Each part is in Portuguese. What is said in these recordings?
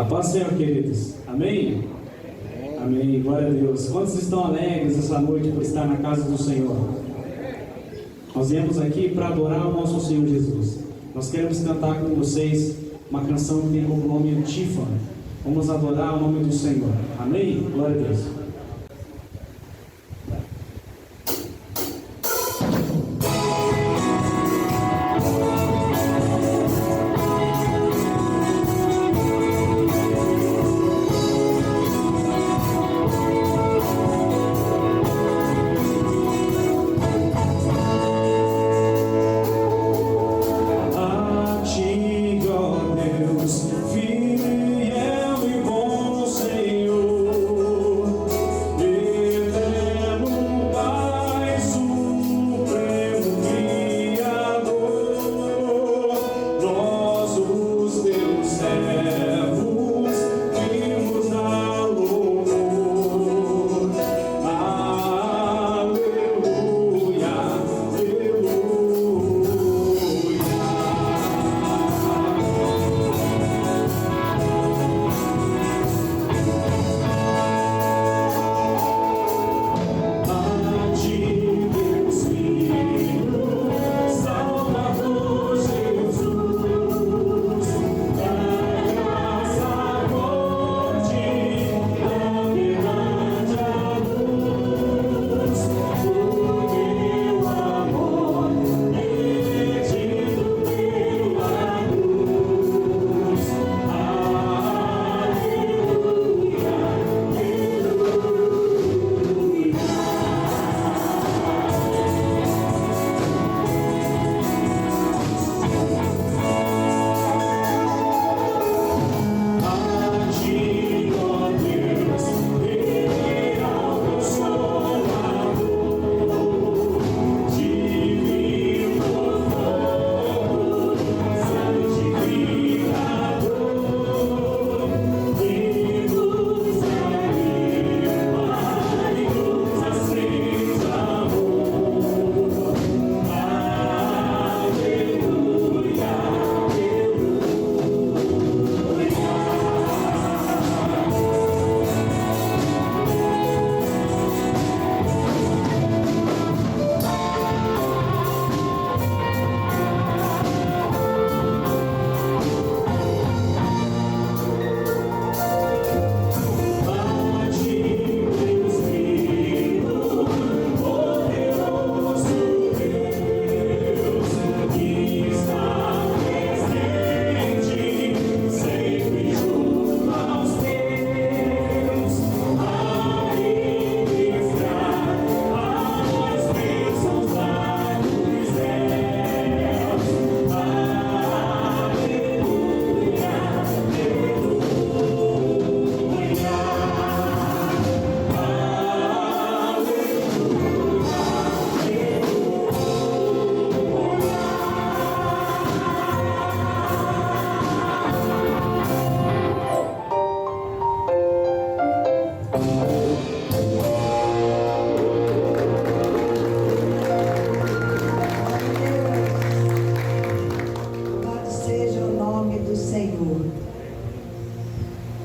A paz do Senhor, queridos. Amém? Amém. Glória a Deus. Quantos estão alegres essa noite por estar na casa do Senhor? Nós viemos aqui para adorar o nosso Senhor Jesus. Nós queremos cantar com vocês uma canção que tem como nome Antífona. Vamos adorar o nome do Senhor. Amém? Glória a Deus.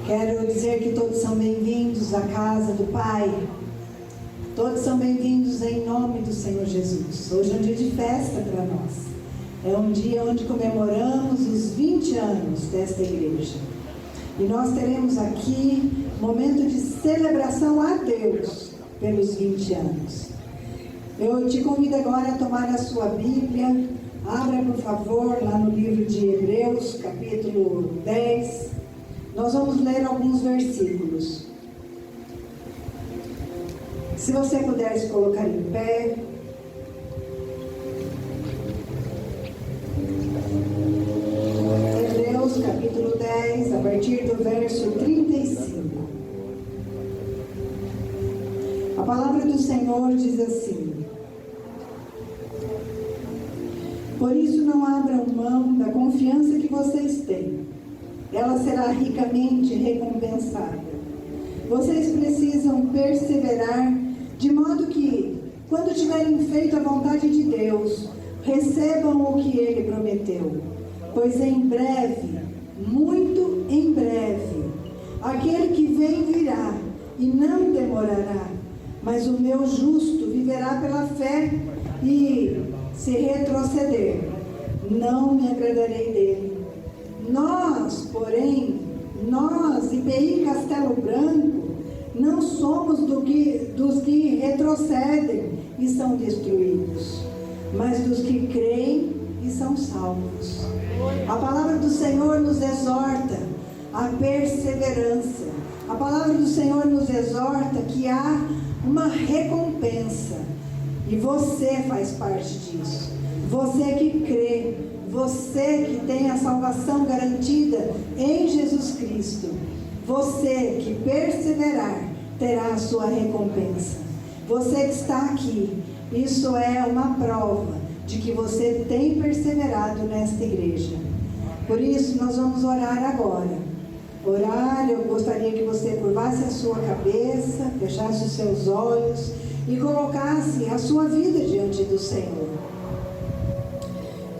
Quero dizer que todos são bem-vindos à casa do Pai. Todos são bem-vindos em nome do Senhor Jesus. Hoje é um dia de festa para nós. É um dia onde comemoramos os 20 anos desta igreja. E nós teremos aqui um momento de celebração a Deus pelos 20 anos. Eu te convido agora a tomar a sua Bíblia. Abra, por favor, lá no livro de Hebreus, capítulo 10. Nós vamos ler alguns versículos. Se você puder se colocar em pé. Hebreus, capítulo 10, a partir do verso 35. A palavra do Senhor diz assim: por isso não abram mão da confiança que vocês têm. Ela será ricamente recompensada. Vocês precisam perseverar, de modo que, quando tiverem feito a vontade de Deus, recebam o que Ele prometeu. Pois em breve muito em breve. Aquele que vem virá e não demorará, mas o meu justo viverá pela fé, e se retroceder, não me agradarei dele. Nós, porém, nós, IPI Castelo Branco, não somos dos que retrocedem e são destruídos, mas dos que creem e são salvos. A palavra do Senhor nos exorta a perseverança. A palavra do Senhor nos exorta que há uma recompensa, e você faz parte disso. Você que crê, você que tem a salvação garantida em Jesus Cristo, você que perseverar terá a sua recompensa. Você que está aqui, isso é uma prova de que você tem perseverado nesta igreja. Por isso nós vamos orar agora. Orar, eu gostaria que você curvasse a sua cabeça, fechasse os seus olhos e colocasse a sua vida diante do Senhor.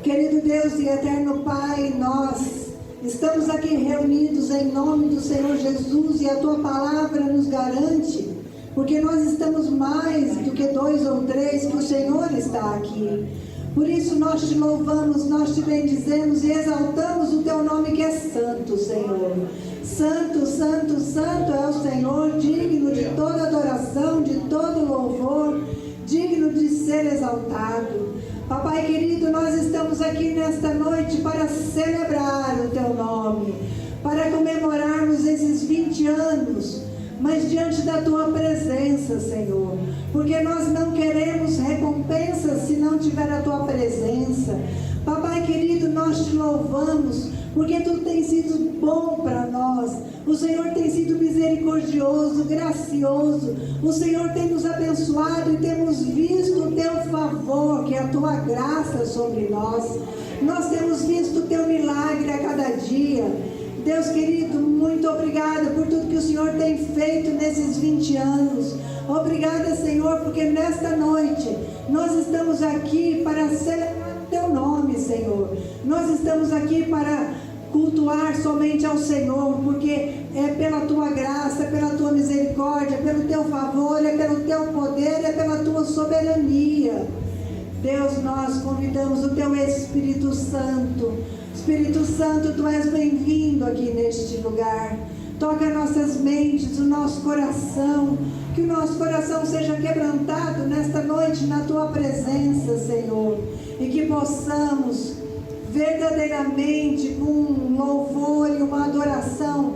Querido Deus e eterno Pai, nós estamos aqui reunidos em nome do Senhor Jesus, e a Tua palavra nos garante, porque nós estamos mais do que 2 ou 3, que o Senhor está aqui. Por isso nós te louvamos, nós te bendizemos e exaltamos o Teu nome, que é santo, Senhor. Santo, santo, santo é o Senhor, digno de toda adoração, de todo louvor, digno de ser exaltado. Papai querido, nós estamos aqui nesta noite para celebrar o Teu nome, para comemorarmos esses 20 anos, mas diante da Tua presença, Senhor, porque nós não queremos recompensa se não tiver a Tua presença. Papai querido, nós te louvamos, porque Tu tens sido bom para nós. O Senhor tem sido misericordioso, gracioso. O Senhor tem nos abençoado e temos visto o Teu favor, que é a Tua graça sobre nós. Nós temos visto o Teu milagre a cada dia. Deus querido, muito obrigada por tudo que o Senhor tem feito nesses 20 anos. Obrigada, Senhor, porque nesta noite nós estamos aqui para celebrar o Teu nome, Senhor. Nós estamos aqui para cultuar somente ao Senhor, porque é pela Tua graça, é pela Tua misericórdia, é pelo Teu favor, é pelo Teu poder, é pela Tua soberania. Deus, nós convidamos o Teu Espírito Santo. Espírito Santo, Tu és bem-vindo aqui neste lugar. Toca nossas mentes, o nosso coração, que o nosso coração seja quebrantado nesta noite na Tua presença, Senhor, e que possamos verdadeiramente, com um louvor e uma adoração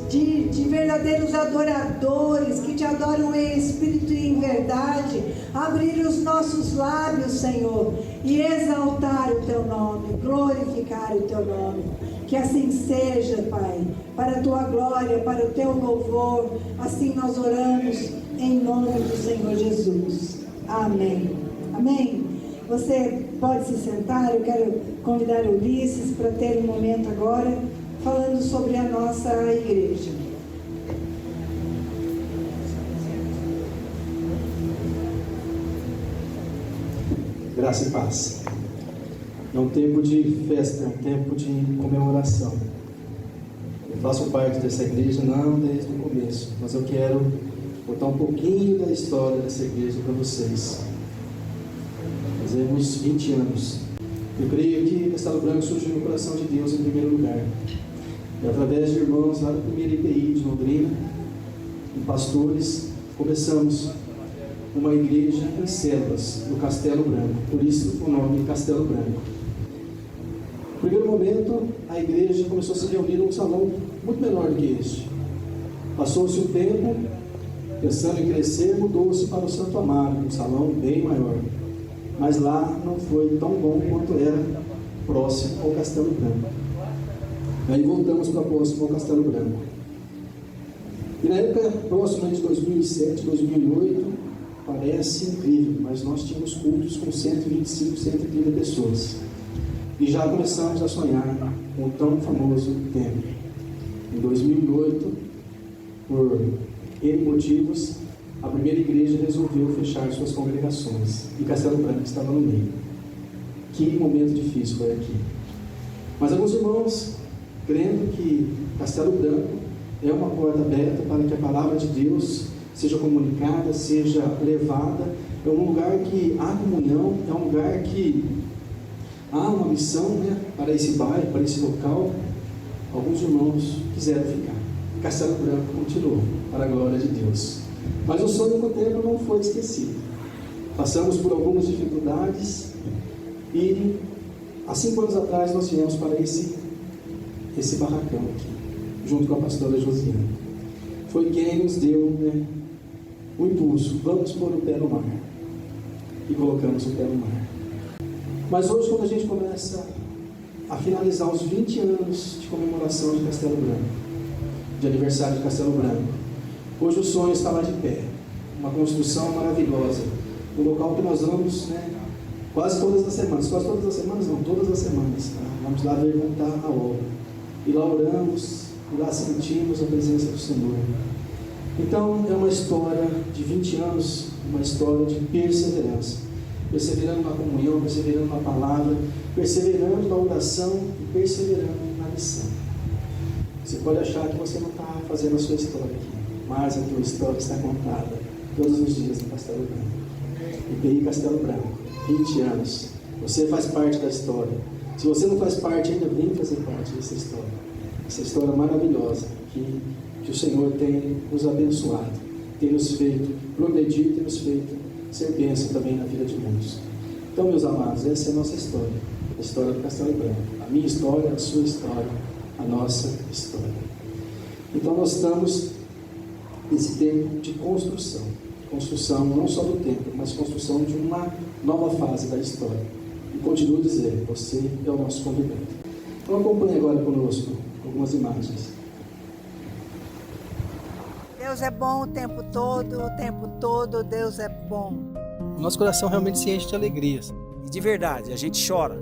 de verdadeiros adoradores que Te adoram em espírito e em verdade, abrir os nossos lábios, Senhor, e exaltar o Teu nome, glorificar o Teu nome. Que assim seja, Pai, para a Tua glória, para o Teu louvor. Assim nós oramos em nome do Senhor Jesus. Amém. Amém. Você pode se sentar. Eu quero convidar o Ulisses para ter um momento agora falando sobre a nossa igreja. Graça e paz. É um tempo de festa, é um tempo de comemoração. Eu faço parte dessa igreja não desde o começo, mas eu quero contar um pouquinho da história dessa igreja para vocês. Fazemos 20 anos. Eu creio que Castelo Branco surgiu no coração de Deus em primeiro lugar. E através de irmãos lá da primeira IPI de Londrina, e pastores, começamos uma igreja em células no Castelo Branco. Por isso o nome Castelo Branco. No primeiro momento, a igreja começou a se reunir num salão muito menor do que este. Passou-se o tempo, pensando em crescer, mudou-se para o Santo Amaro, um salão bem maior. Mas lá não foi tão bom quanto era próximo ao Castelo Branco. Aí voltamos para próximo ao Castelo Branco. E na época próxima de 2007, 2008, parece incrível, mas nós tínhamos cultos com 125, 130 pessoas. E já começamos a sonhar com o tão famoso templo. Em 2008, por N motivos, a primeira igreja resolveu fechar suas congregações. E Castelo Branco estava no meio. Que momento difícil foi aqui. Mas alguns irmãos crendo que Castelo Branco é uma porta aberta para que a palavra de Deus seja comunicada, seja levada. É um lugar que há comunhão, é um lugar que há uma missão, né, para esse bairro, para esse local. Alguns irmãos quiseram ficar. Castelo Branco continuou, para a glória de Deus. Mas o sonho com o templo não foi esquecido. Passamos por algumas dificuldades e há 5 anos atrás nós viemos para esse barracão aqui, junto com a pastora Josiane. Foi quem nos deu, né, o impulso. Vamos pôr o pé no mar. E colocamos o pé no mar. Mas hoje, quando a gente começa a finalizar os 20 anos de comemoração de Castelo Branco, de aniversário de Castelo Branco, hoje o sonho está lá de pé. Uma construção maravilhosa. Um local que nós vamos, né, quase todas as semanas. Quase todas as semanas não, todas as semanas. Tá? Vamos lá ver como está a obra. E lá oramos, e lá sentimos a presença do Senhor. Então é uma história de 20 anos, uma história de perseverança. Perseverando na comunhão, perseverando na palavra, perseverando na oração e perseverando na missão. Você pode achar que você não está fazendo a sua história aqui, mas a tua história está contada todos os dias no Castelo Branco. IPI Castelo Branco, 20 anos. Você faz parte da história. Se você não faz parte ainda, vem fazer parte dessa história. Essa história maravilhosa que o Senhor tem nos abençoado, tem nos feito progredir, tem nos feito ser bênção também na vida de muitos. Então, meus amados, essa é a nossa história, a história do Castelo Branco. A minha história, a sua história, a nossa história. Então, nós estamos nesse tempo de construção. Construção não só do templo, mas construção de uma nova fase da história. E continuo a dizer, você é o nosso convidado. Então, acompanhe agora conosco algumas imagens. Deus é bom o tempo todo Deus é bom. O nosso coração realmente se enche de alegrias. E de verdade, a gente chora.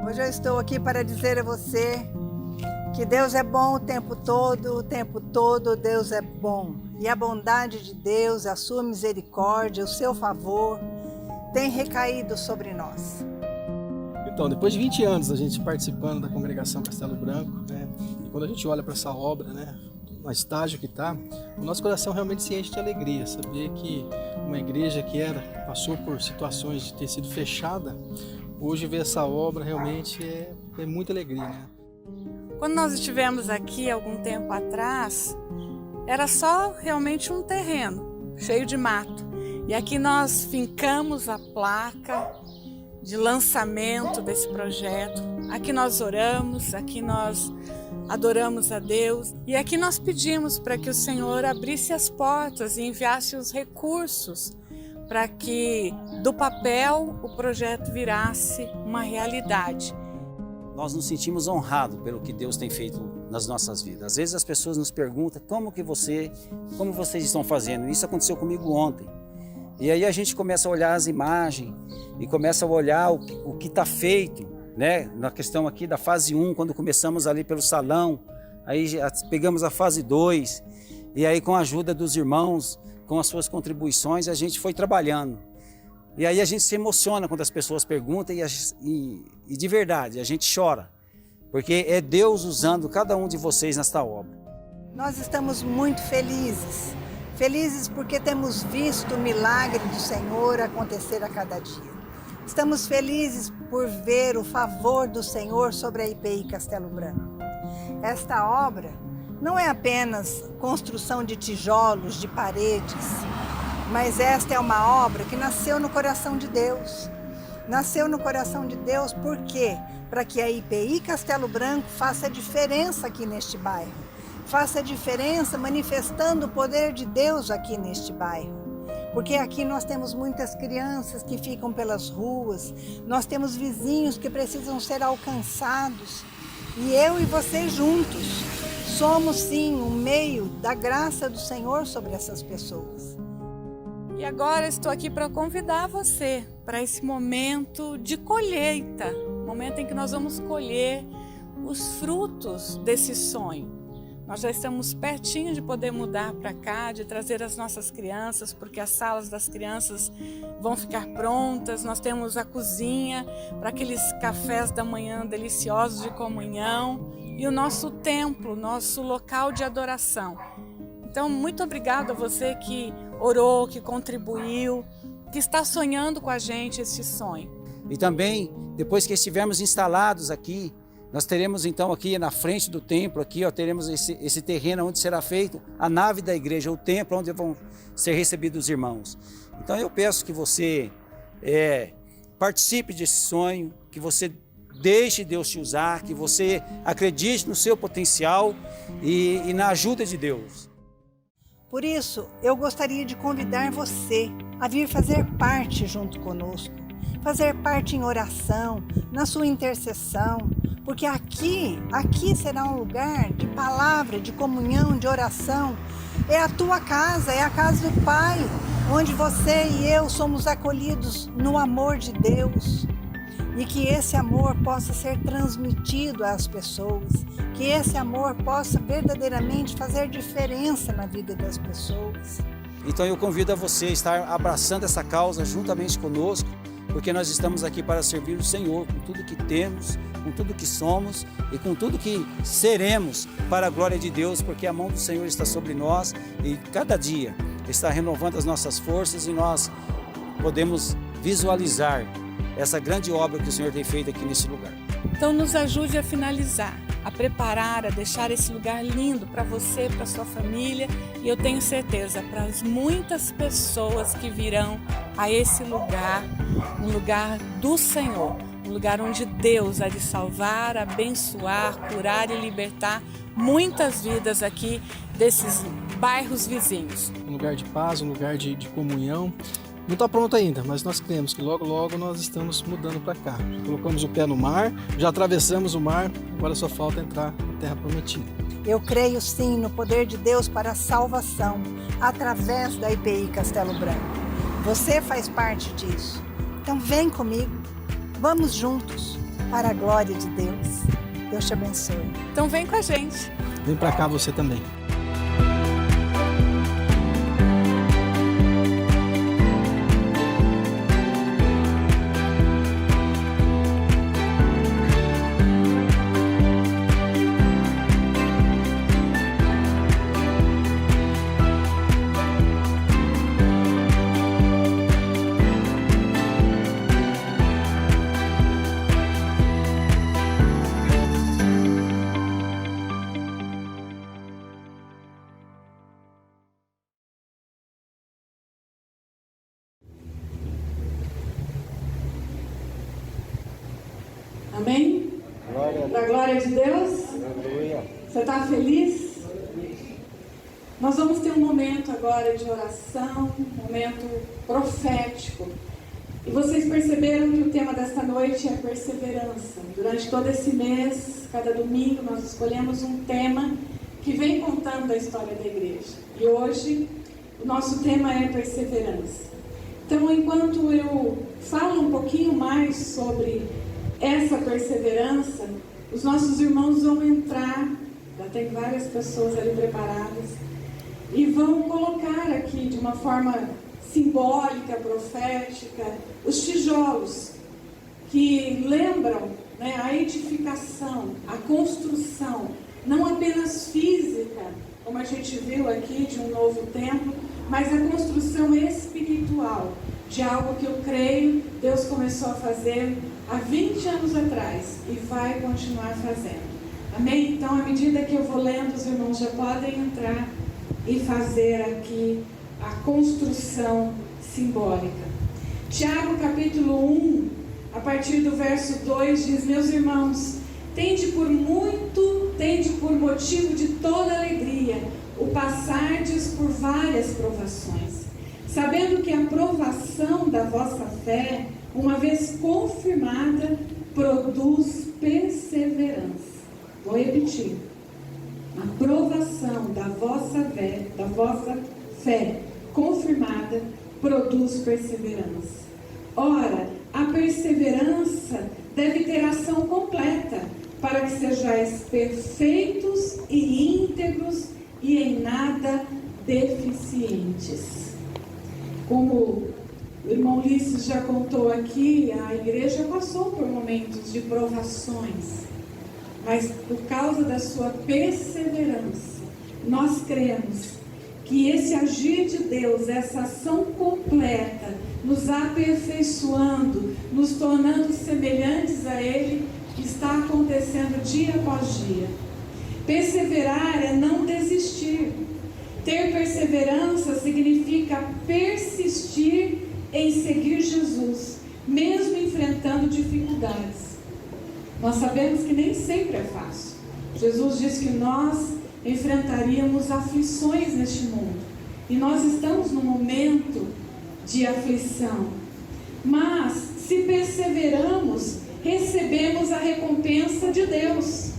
Hoje eu estou aqui para dizer a você que Deus é bom o tempo todo Deus é bom. E a bondade de Deus, a sua misericórdia, o seu favor, tem recaído sobre nós. Então, depois de 20 anos a gente participando da congregação Castelo Branco, né, e quando a gente olha para essa obra, né, no estágio que está, o nosso coração realmente se enche de alegria. Saber que uma igreja que passou por situações de ter sido fechada, hoje ver essa obra realmente é muita alegria, né? Quando nós estivemos aqui algum tempo atrás, era só realmente um terreno cheio de mato. E aqui nós fincamos a placa de lançamento desse projeto. Aqui nós oramos, aqui nós adoramos a Deus. E aqui nós pedimos para que o Senhor abrisse as portas e enviasse os recursos para que do papel o projeto virasse uma realidade. Nós nos sentimos honrados pelo que Deus tem feito nas nossas vidas. Às vezes as pessoas nos perguntam como vocês estão fazendo. Isso aconteceu comigo ontem. E aí a gente começa a olhar as imagens e começa a olhar o que está feito, né? Na questão aqui da fase 1, quando começamos ali pelo salão, aí pegamos a fase 2 e aí com a ajuda dos irmãos, com as suas contribuições, a gente foi trabalhando. E aí a gente se emociona quando as pessoas perguntam e de verdade, a gente chora, porque é Deus usando cada um de vocês nesta obra. Nós estamos muito felizes. Felizes porque temos visto o milagre do Senhor acontecer a cada dia. Estamos felizes por ver o favor do Senhor sobre a IPI Castelo Branco. Esta obra não é apenas construção de tijolos, de paredes, mas esta é uma obra que nasceu no coração de Deus. Nasceu no coração de Deus por quê? Para que a IPI Castelo Branco faça diferença aqui neste bairro. Faça diferença manifestando o poder de Deus aqui neste bairro. Porque aqui nós temos muitas crianças que ficam pelas ruas, nós temos vizinhos que precisam ser alcançados. E eu e você juntos somos sim um meio da graça do Senhor sobre essas pessoas. E agora estou aqui para convidar você para esse momento de colheita, momento em que nós vamos colher os frutos desse sonho. Nós já estamos pertinho de poder mudar para cá, de trazer as nossas crianças, porque as salas das crianças vão ficar prontas. Nós temos a cozinha para aqueles cafés da manhã deliciosos de comunhão e o nosso templo, nosso local de adoração. Então, muito obrigada a você que orou, que contribuiu, que está sonhando com a gente esse sonho. E também, depois que estivermos instalados aqui, nós teremos então aqui na frente do templo, aqui ó, teremos esse terreno onde será feito a nave da igreja, o templo onde vão ser recebidos os irmãos. Então eu peço que você participe desse sonho, que você deixe Deus te usar, que você acredite no seu potencial e na ajuda de Deus. Por isso, eu gostaria de convidar você a vir fazer parte junto conosco, fazer parte em oração, na sua intercessão, porque aqui será um lugar de palavra, de comunhão, de oração. É a tua casa, é a casa do Pai, onde você e eu somos acolhidos no amor de Deus. E que esse amor possa ser transmitido às pessoas, que esse amor possa verdadeiramente fazer diferença na vida das pessoas. Então eu convido a você a estar abraçando essa causa juntamente conosco, porque nós estamos aqui para servir o Senhor com tudo que temos, com tudo que somos e com tudo que seremos para a glória de Deus, porque a mão do Senhor está sobre nós e cada dia está renovando as nossas forças e nós podemos visualizar essa grande obra que o Senhor tem feito aqui nesse lugar. Então nos ajude a finalizar, a preparar, a deixar esse lugar lindo para você, para sua família e eu tenho certeza para as muitas pessoas que virão a esse lugar, um lugar do Senhor, um lugar onde Deus há de salvar, abençoar, curar e libertar muitas vidas aqui desses bairros vizinhos. Um lugar de paz, um lugar de comunhão. Não está pronto ainda, mas nós cremos que logo, logo nós estamos mudando para cá. Colocamos o pé no mar, já atravessamos o mar, agora só falta entrar na Terra Prometida. Eu creio sim no poder de Deus para a salvação, através da IPI Castelo Branco. Você faz parte disso. Então vem comigo, vamos juntos para a glória de Deus. Deus te abençoe. Então vem com a gente. Vem para cá você também. Amém? Para a glória de Deus? Aleluia. Você está feliz? Nós vamos ter um momento agora de oração, um momento profético. E vocês perceberam que o tema desta noite é perseverança. Durante todo esse mês, cada domingo, nós escolhemos um tema que vem contando a história da igreja. E hoje, o nosso tema é perseverança. Então, enquanto eu falo um pouquinho mais sobre essa perseverança, os nossos irmãos vão entrar, já tem várias pessoas ali preparadas, e vão colocar aqui de uma forma simbólica, profética, os tijolos que lembram, né, a edificação, a construção, não apenas física, como a gente viu aqui de um novo templo, mas a construção espiritual de algo que eu creio Deus começou a fazer há 20 anos atrás e vai continuar fazendo. Amém? Então, à medida que eu vou lendo, os irmãos já podem entrar e fazer aqui a construção simbólica. Tiago, capítulo 1, a partir do verso 2, diz: meus irmãos, tende por motivo de toda alegria, o passardes por várias provações, sabendo que a provação da vossa fé, uma vez confirmada, produz perseverança. Vou repetir. A provação da vossa fé confirmada produz perseverança. Ora, a perseverança deve ter ação completa, para que sejais perfeitos e íntegros e em nada deficientes. Como o irmão Ulisses já contou aqui, a igreja passou por momentos de provações, mas por causa da sua perseverança, nós cremos que esse agir de Deus, essa ação completa, nos aperfeiçoando, nos tornando semelhantes a Ele, está acontecendo dia após dia. Perseverar é não desistir. Ter perseverança significa persistir em seguir Jesus, mesmo enfrentando dificuldades. Nós sabemos que nem sempre é fácil. Jesus disse que nós enfrentaríamos aflições neste mundo. E nós estamos num momento de aflição. Mas, se perseveramos, recebemos a recompensa de Deus.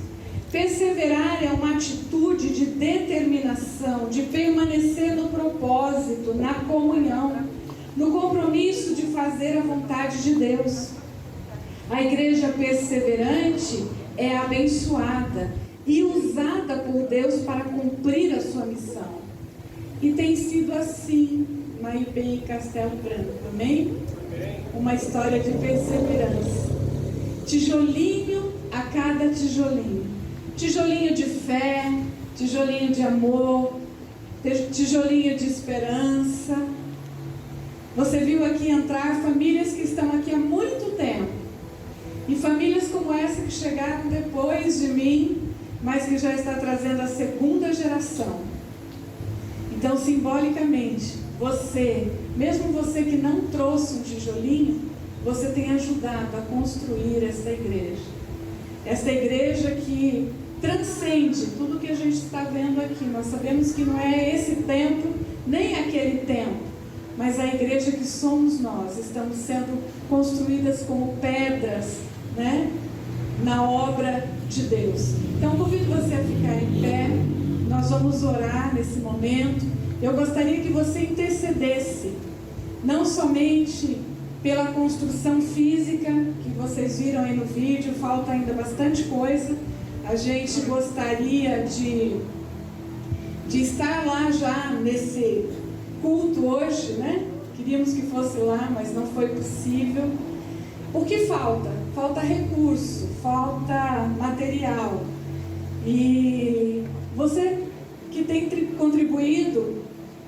Perseverar é uma atitude de determinação, de permanecer no propósito, na comunhão, no compromisso de fazer a vontade de Deus. A igreja perseverante é abençoada e usada por Deus para cumprir a sua missão. E tem sido assim na IBI Castelo Branco, amém? Uma história de perseverança. Tijolinho a cada tijolinho. Tijolinho de fé, tijolinho de amor, tijolinho de esperança. Você viu aqui entrar famílias que estão aqui há muito tempo. E famílias como essa que chegaram depois de mim, mas que já está trazendo a segunda geração. Então, simbolicamente, você, mesmo você que não trouxe um tijolinho, você tem ajudado a construir essa igreja. Essa igreja que transcende tudo que a gente está vendo aqui. Nós sabemos que não é esse tempo, nem aquele tempo, mas a igreja que somos nós. Estamos sendo construídas como pedras, né, na obra de Deus. Então, convido você a ficar em pé. Nós vamos orar nesse momento. Eu gostaria que você intercedesse, não somente pela construção física, que vocês viram aí no vídeo, falta ainda bastante coisa. A gente gostaria de estar lá já nesse culto hoje, né? Queríamos que fosse lá, mas não foi possível. O que falta? Falta recurso, falta material. E você que tem contribuído,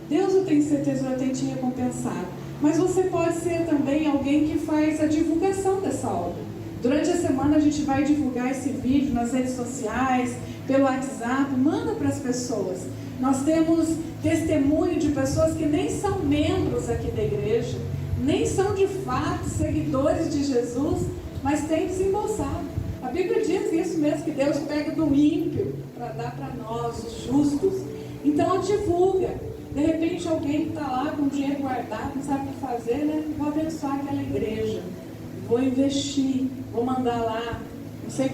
Deus, eu tenho certeza, já tem te recompensado. Mas você pode ser também alguém que faz a divulgação dessa obra. Durante a semana a gente vai divulgar esse vídeo nas redes sociais, pelo WhatsApp, manda para as pessoas. Nós temos testemunho de pessoas que nem são membros aqui da igreja, nem são de fato seguidores de Jesus, mas têm desembolsado. A Bíblia diz isso mesmo, que Deus pega do ímpio para dar para nós, os justos. Então divulga. De repente alguém que está lá com dinheiro guardado, não sabe o que fazer, né? Vou abençoar aquela igreja, vou investir, vou mandar lá, não sei,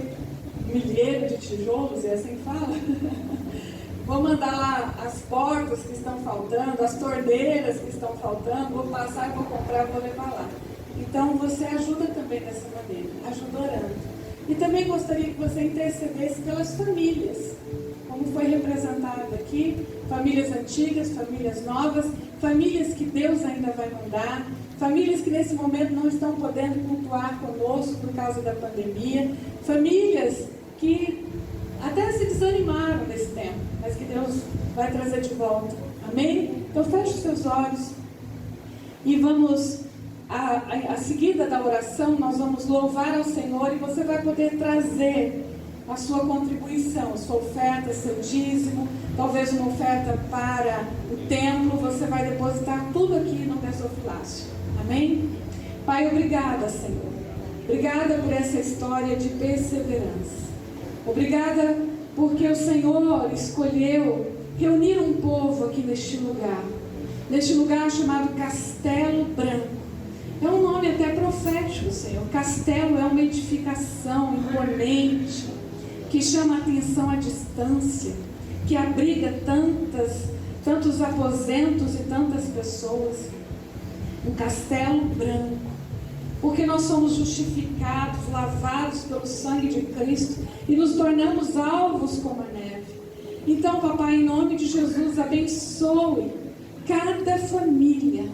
milheiro de tijolos, é assim que fala? Vou mandar lá as portas que estão faltando, as tordeiras que estão faltando, vou passar, vou comprar, vou levar lá. Então você ajuda também dessa maneira, ajuda orando. E também gostaria que você intercedesse pelas famílias, como foi representado aqui, famílias antigas, famílias novas, famílias que Deus ainda vai mandar, famílias que nesse momento não estão podendo cultuar conosco por causa da pandemia, famílias que até se desanimaram nesse tempo, mas que Deus vai trazer de volta. Amém? Então feche os seus olhos e vamos, a seguida da oração, nós vamos louvar ao Senhor e você vai poder trazer a sua contribuição, a sua oferta, seu dízimo, talvez uma oferta para o templo, você vai depositar tudo aqui no gasofilácio. Amém? Pai, obrigada, Senhor. Obrigada por essa história de perseverança. Obrigada porque o Senhor escolheu reunir um povo aqui neste lugar chamado Castelo Branco. É um nome até profético, Senhor. Castelo é uma edificação imponente, que chama a atenção à distância, que abriga tantos aposentos e tantas pessoas. Um castelo branco. porque nós somos justificados, lavados pelo sangue de Cristo e nos tornamos alvos como a neve. Então, papai, em nome de Jesus, abençoe cada família,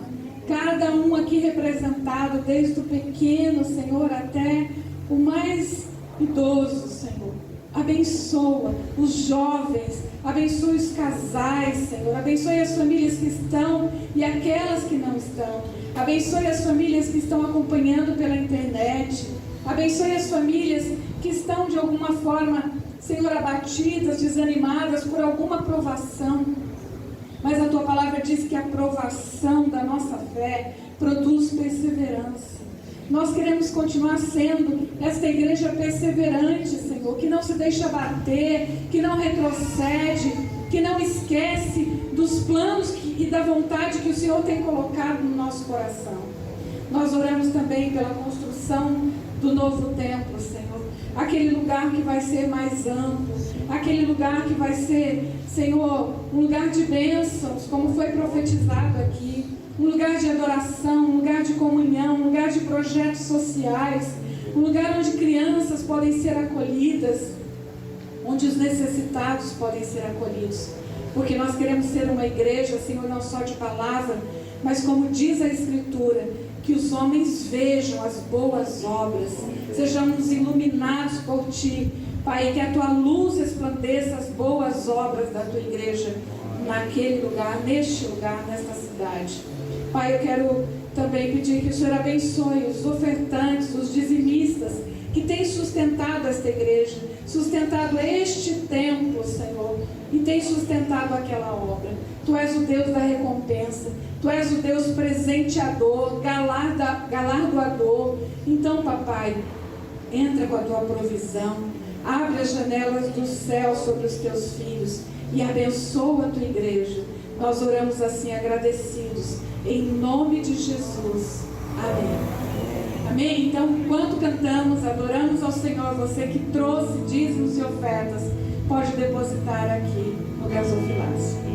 cada um aqui representado, desde o pequeno, Senhor, até o mais idoso, Senhor. Abençoa os jovens, abençoe os casais, Senhor, abençoe as famílias que estão e aquelas que não estão, abençoe as famílias que estão acompanhando pela internet, abençoe as famílias que estão de alguma forma, Senhor, abatidas, desanimadas por alguma provação, mas a Tua palavra diz que a provação da nossa fé produz perseverança. Nós queremos continuar sendo esta igreja perseverante, Senhor, que não se deixa abater, que não retrocede, que não esquece dos planos e da vontade que o Senhor tem colocado no nosso coração. Nós oramos também pela construção do novo templo, Senhor, aquele lugar que vai ser mais amplo, aquele lugar que vai ser, Senhor, um lugar de bênçãos, como foi profetizado aqui, um lugar de adoração, um lugar de comunhão, um lugar de projetos sociais, um lugar onde crianças podem ser acolhidas, onde os necessitados podem ser acolhidos, porque nós queremos ser uma igreja, Senhor, não só de palavra, mas como diz a Escritura, que os homens vejam as boas obras, sejamos iluminados por Ti, Pai, que a Tua luz resplandeça as boas obras da Tua igreja, naquele lugar, neste lugar, nesta cidade. Pai, eu quero também pedir que o Senhor abençoe os ofertantes, os dizimistas, que têm sustentado esta igreja, sustentado este templo, Senhor, e têm sustentado aquela obra. Tu és o Deus da recompensa, Tu és o Deus presenteador, galardoador. Então, papai, entra com a Tua provisão, abre as janelas do céu sobre os Teus filhos e abençoa a Tua igreja. Nós oramos assim agradecidos, em nome de Jesus. Amém. Amém? Então, enquanto cantamos, adoramos ao Senhor, você que trouxe dízimos e ofertas, pode depositar aqui no gasofilácio.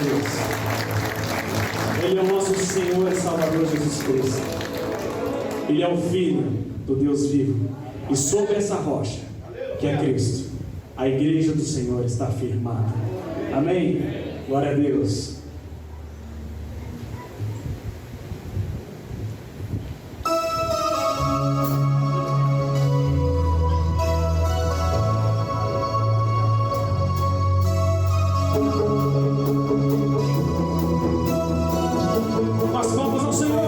Deus. Ele é o nosso Senhor e Salvador Jesus Cristo. Ele é o Filho do Deus vivo. E sobre essa rocha, que é Cristo, a igreja do Senhor está firmada. Amém? Glória a Deus. As palmas ao Senhor.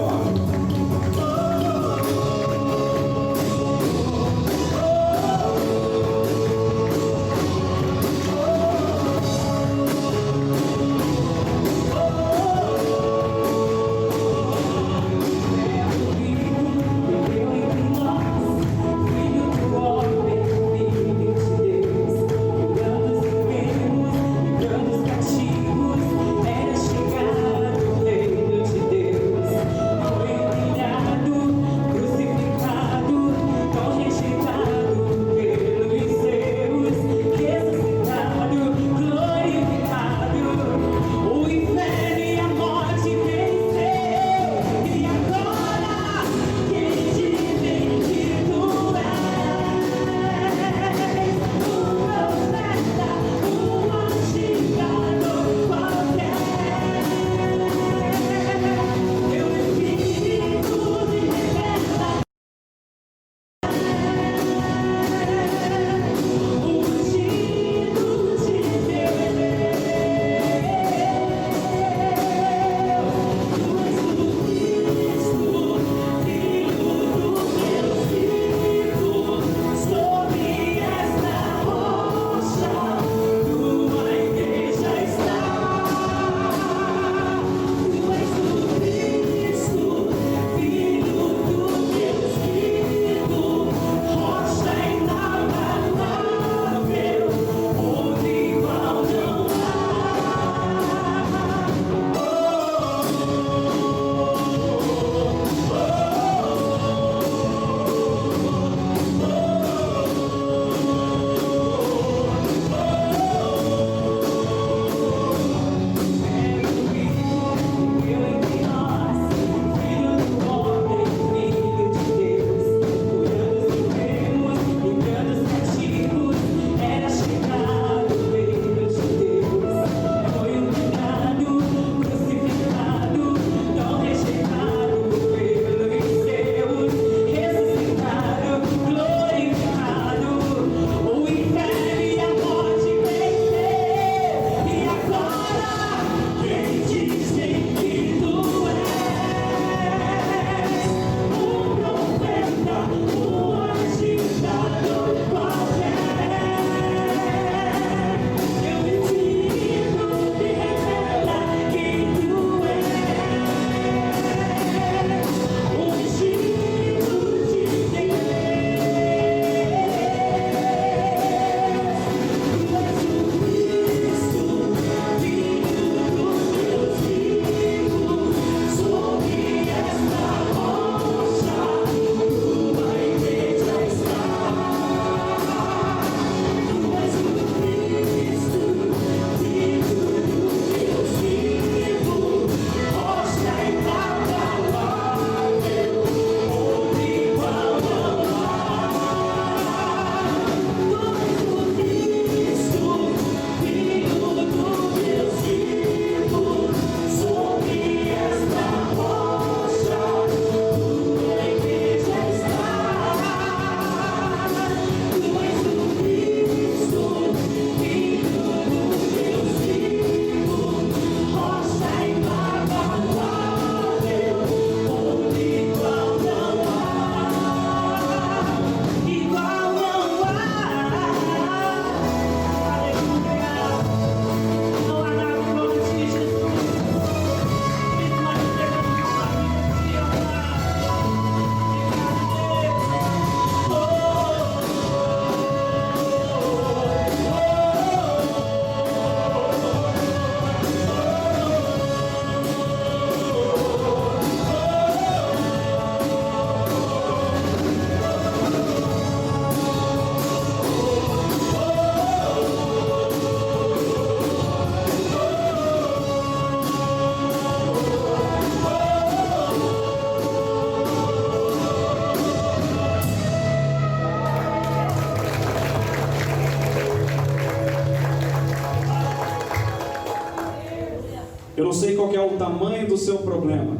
Eu não sei qual que é o tamanho do seu problema,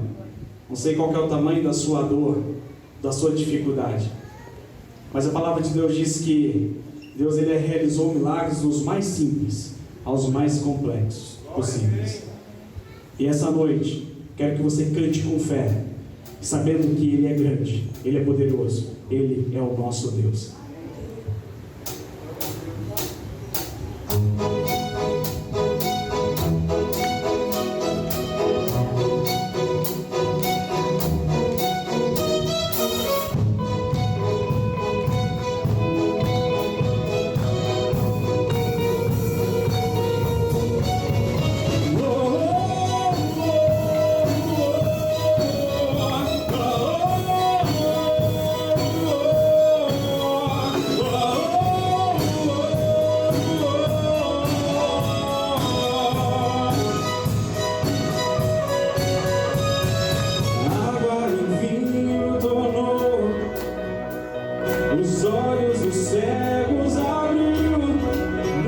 não sei qual que é o tamanho da sua dor, da sua dificuldade, mas a palavra de Deus diz que Deus ele realizou milagres dos mais simples aos mais complexos possíveis. E essa noite, quero que você cante com fé, sabendo que Ele é grande, Ele é poderoso, Ele é o nosso Deus. Os olhos dos cegos abriu,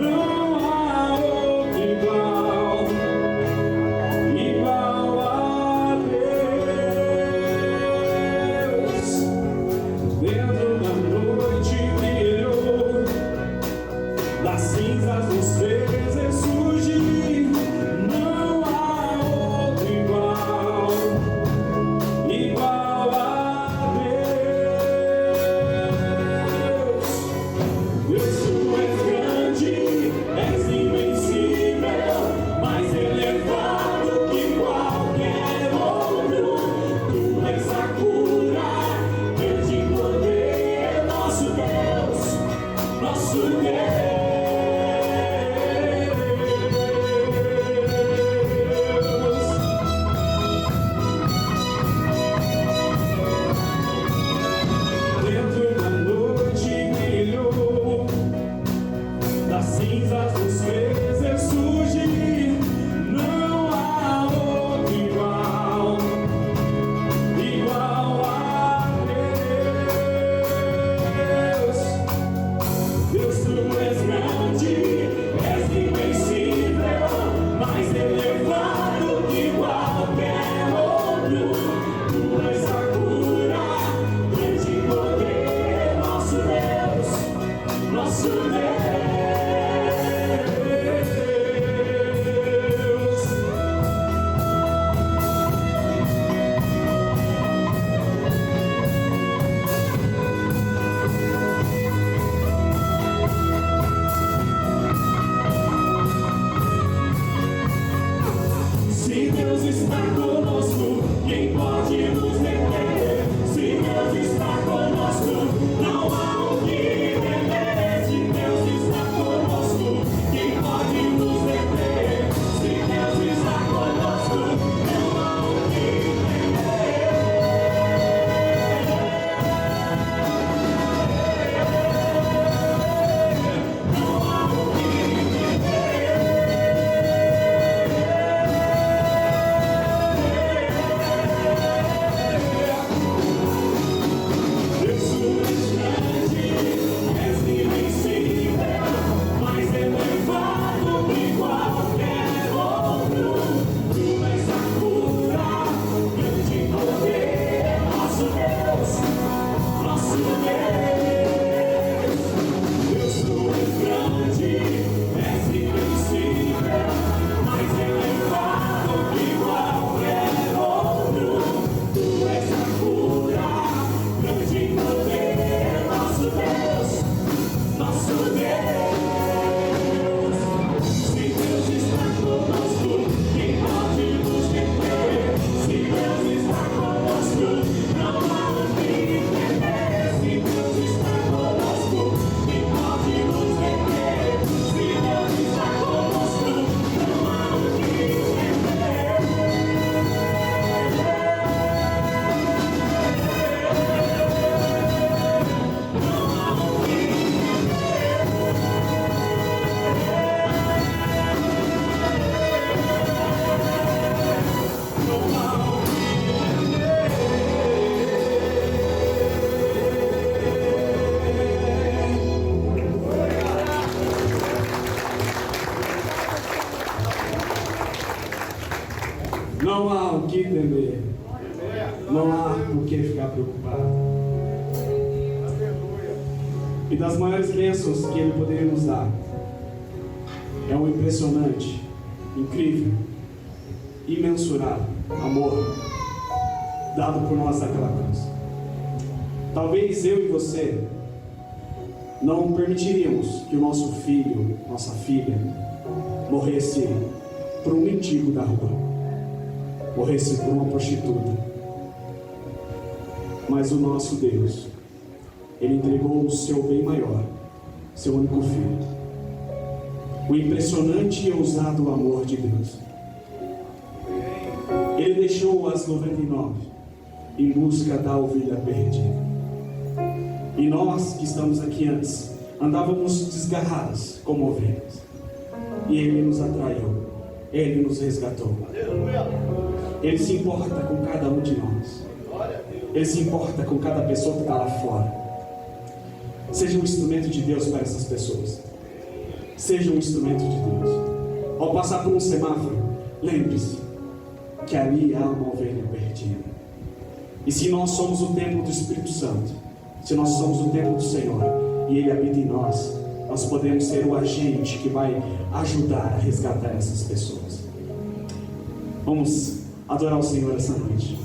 não há outro igual, igual a Deus. Dentro da noite brilhou, das cinzas dos fez ressurgir, não há outro igual, igual a Deus, tu és grande, és invencível, mais elevado que qualquer outro. Tu és a cura, grande poder, nosso Deus, nosso Deus. Dentro da noite brilhou, das cinzas dos fez ressurgir, não há outro igual, igual a Deus. Deus, tu és grande, és invencível, mais elevado que qualquer outro. Tu és a cura, grande poder, nosso Deus, nosso Deus. Se Deus está conosco, quem pode nos deter? Se Deus está conosco, não há o que temer. Se Deus está conosco, quem pode nos deter? Se Deus está conosco, não há o que temer. Não há o que temer. Não há o que temer. Não há o que ficar preocupado. E das maiores bênçãos que Ele poderia nos dar é um impressionante, incrível, imensurável amor dado por nós naquela cruz. Talvez eu e você não permitiríamos que o nosso filho, nossa filha, morresse por um mendigo da rua, morresse por uma prostituta. Mas o nosso Deus, Ele entregou o seu bem maior, seu único filho. O impressionante e ousado amor de Deus. Ele deixou as 99 em busca da ovelha perdida. E nós que estamos aqui antes, andávamos desgarrados como ovelhas. E Ele nos atraiu, Ele nos resgatou. Ele se importa com cada um de nós. Ele se importa com cada pessoa que está lá fora. Seja um instrumento de Deus para essas pessoas. Seja um instrumento de Deus. Ao passar por um semáforo, lembre-se que ali há uma ovelha perdida. E se nós somos o templo do Espírito Santo, se nós somos o templo do Senhor e Ele habita em nós, nós podemos ser o agente que vai ajudar a resgatar essas pessoas. Vamos adorar o Senhor essa noite.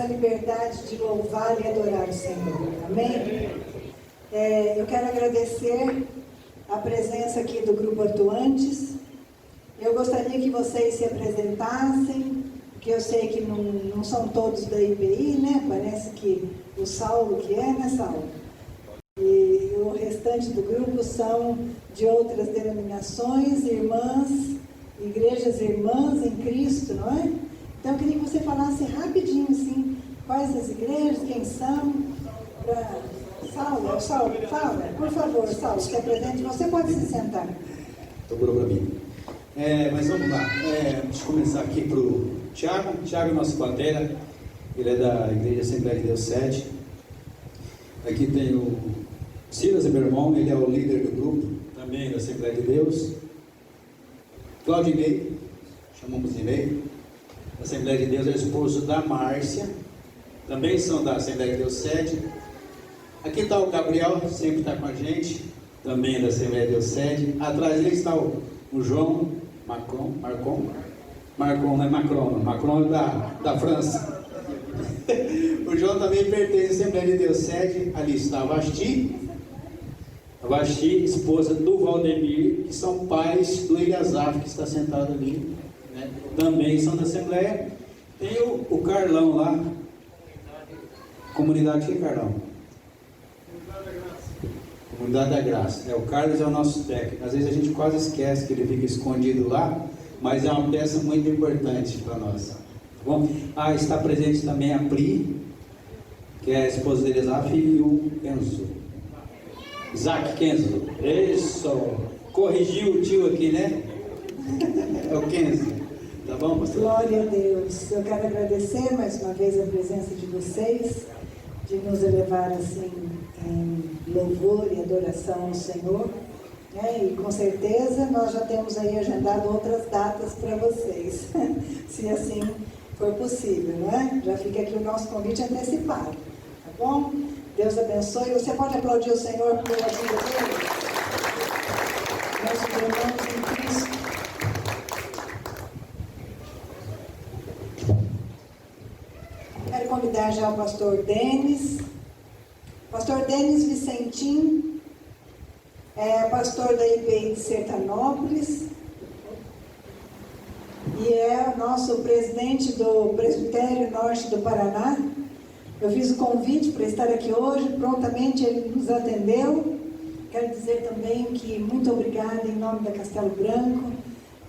essa liberdade de louvar e adorar o Senhor. Amém? Eu quero agradecer a presença aqui do Grupo Atuantes. Eu gostaria que vocês se apresentassem, porque eu sei que não são todos da IPI, né? Parece que o Saulo que é, né, Saulo? E o restante do grupo são de outras denominações, irmãs, igrejas irmãs em Cristo, não é? Então eu queria que você falasse rapidinho, assim, quais as igrejas, quem são, Saulo, fala, por favor, Saulo, se apresente, você pode se sentar. Sobrou para mim. Mas vamos lá, deixa eu começar aqui para o Tiago. Tiago é nosso batera, ele é da Igreja Assembleia de Deus 7. Aqui tem o Silas, meu irmão, ele é o líder do grupo, também da Assembleia de Deus. Claudinei, chamamos de Ney, da Assembleia de Deus, é o esposo da Márcia, também são da Assembleia de Deus 7. Aqui está o Gabriel, sempre está com a gente, também é da Assembleia de Deus 7. Atrás dele está o João Macron é da França. O João também pertence à Assembleia de Deus 7. Ali está a Vasti, esposa do Valdemir, que são pais do Eliasaf, que está sentado ali, né? Também são da Assembleia. Tem o Carlão lá, comunidade que é Carlão? Comunidade da Graça. O Carlos é o nosso técnico. Às vezes a gente quase esquece que ele fica escondido lá, mas é uma peça muito importante para nós. Tá bom? Está presente também a Pri, que é a esposa de Eliasaf, e o Kenzo. Isaac Kenzo. Isso! Corrigiu o tio aqui, né? É o Kenzo. Tá bom, pastor? Glória a Deus. Eu quero agradecer mais uma vez a presença de vocês, de nos elevar assim em louvor e adoração ao Senhor, né? E com certeza nós já temos aí agendado outras datas para vocês, se assim for possível, não é? Já fica aqui o nosso convite antecipado, tá bom? Deus abençoe. Você pode aplaudir o Senhor pela vida dele? Nossos irmãos em Cristo. Quero convidar já o pastor Denis. Pastor Denis Vicentim é pastor da IPI de Sertanópolis e é o nosso presidente do Presbitério Norte do Paraná. Eu fiz o convite para estar aqui hoje, prontamente ele nos atendeu. Quero dizer também que muito obrigada em nome da Castelo Branco,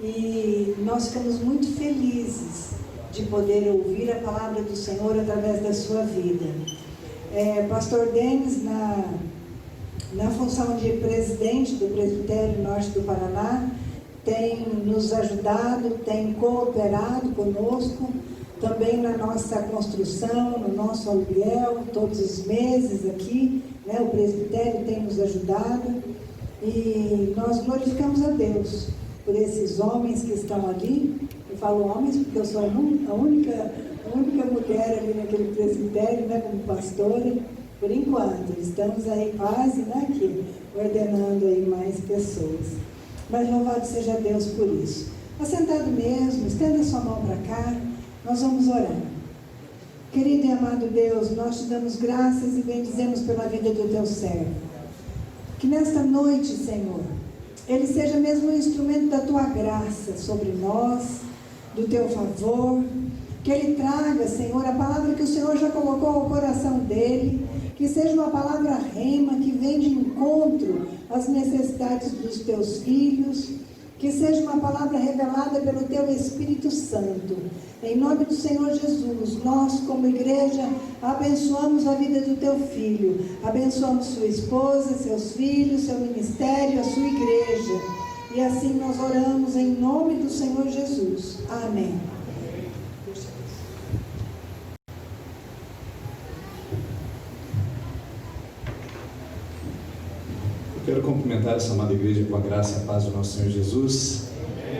e nós ficamos muito felizes de poder ouvir a palavra do Senhor através da sua vida. Pastor Denis, na função de presidente do Presbitério Norte do Paraná, tem nos ajudado, tem cooperado conosco, também na nossa construção, no nosso aluguel, todos os meses aqui, né? O presbitério tem nos ajudado, e nós glorificamos a Deus por esses homens que estão ali. Eu falo homens porque eu sou a única mulher ali naquele presbitério, né, como pastora, por enquanto. Estamos aí quase, né, aqui, ordenando aí mais pessoas. Mas louvado seja Deus por isso. Assentado mesmo, estenda sua mão para cá, nós vamos orar. Querido e amado Deus, nós te damos graças e bendizemos pela vida do teu servo. Que nesta noite, Senhor, ele seja mesmo um instrumento da tua graça sobre nós, do teu favor, que ele traga, Senhor, a palavra que o Senhor já colocou ao coração dele, que seja uma palavra rema, que vem de encontro às necessidades dos teus filhos, que seja uma palavra revelada pelo teu Espírito Santo. Em nome do Senhor Jesus, nós como igreja abençoamos a vida do teu filho, abençoamos sua esposa, seus filhos, seu ministério, a sua igreja. E assim nós oramos em nome do Senhor Jesus. Amém. Quero cumprimentar essa amada igreja com a graça e a paz do nosso Senhor Jesus.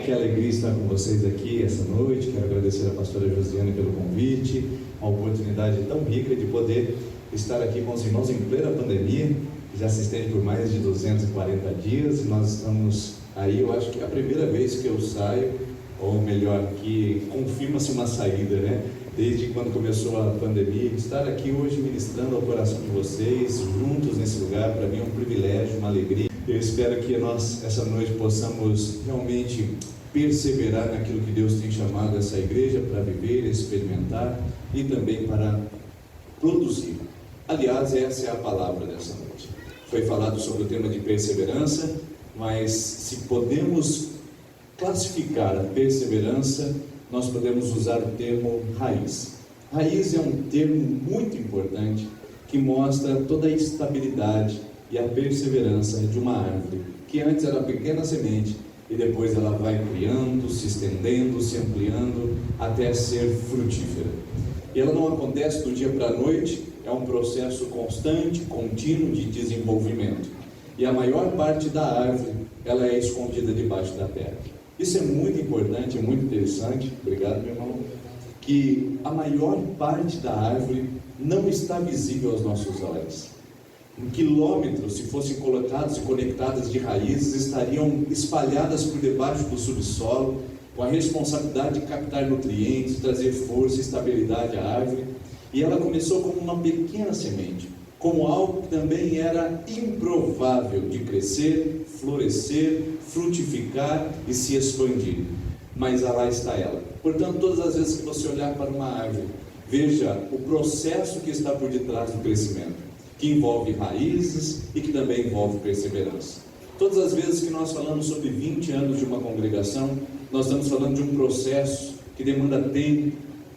Que alegria estar com vocês aqui essa noite. Quero agradecer a pastora Josiane pelo convite, uma oportunidade tão rica de poder estar aqui com os irmãos em plena pandemia, que já se estende por mais de 240 dias. E nós estamos aí, eu acho que é a primeira vez que eu saio, ou melhor, que confirma-se uma saída, né? desde quando começou a pandemia. Estar aqui hoje ministrando ao coração de vocês, juntos nesse lugar, para mim é um privilégio, uma alegria. Eu espero que nós, essa noite, possamos realmente perseverar naquilo que Deus tem chamado essa igreja para viver, experimentar e também para produzir. Aliás, essa é a palavra dessa noite. Foi falado sobre o tema de perseverança, mas se podemos classificar a perseverança, nós podemos usar o termo raiz. Raiz é um termo muito importante que mostra toda a estabilidade e a perseverança de uma árvore, que antes era pequena semente e depois ela vai criando, se estendendo, se ampliando até ser frutífera. E ela não acontece do dia para a noite, é um processo constante, contínuo de desenvolvimento. E a maior parte da árvore, ela é escondida debaixo da terra. Isso é muito importante, é muito interessante, obrigado meu irmão, que a maior parte da árvore não está visível aos nossos olhos. Quilômetros, se fossem colocados e conectadas de raízes, estariam espalhadas por debaixo do subsolo, com a responsabilidade de captar nutrientes, trazer força e estabilidade à árvore. E ela começou como uma pequena semente, como algo que também era improvável de crescer, florescer, frutificar e se expandir. Mas lá está ela. Portanto, todas as vezes que você olhar para uma árvore, veja o processo que está por detrás do crescimento, que envolve raízes e que também envolve perseverança. Todas as vezes que nós falamos sobre 20 anos de uma congregação, nós estamos falando de um processo que demanda tempo,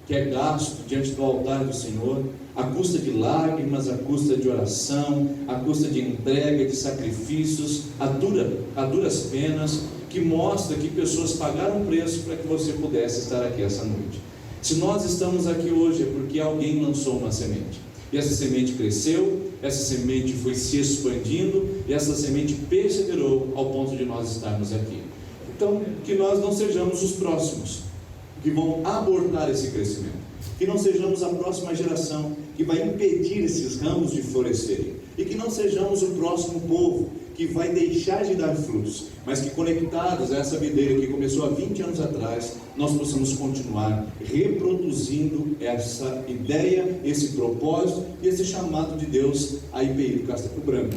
que é gasto diante do altar do Senhor, à custa de lágrimas, à custa de oração, à custa de entrega, de sacrifícios, a duras penas, que mostra que pessoas pagaram preço para que você pudesse estar aqui essa noite. Se nós estamos aqui hoje é porque alguém lançou uma semente. E essa semente cresceu, essa semente foi se expandindo, e essa semente perseverou ao ponto de nós estarmos aqui. Então, que nós não sejamos os próximos que vão abortar esse crescimento, que não sejamos a próxima geração que vai impedir esses ramos de florescerem, e que não sejamos o próximo povo que vai deixar de dar frutos, mas que conectados a essa videira que começou há 20 anos atrás, nós possamos continuar reproduzindo essa ideia, esse propósito e esse chamado de Deus à IPI do Castelo Branco.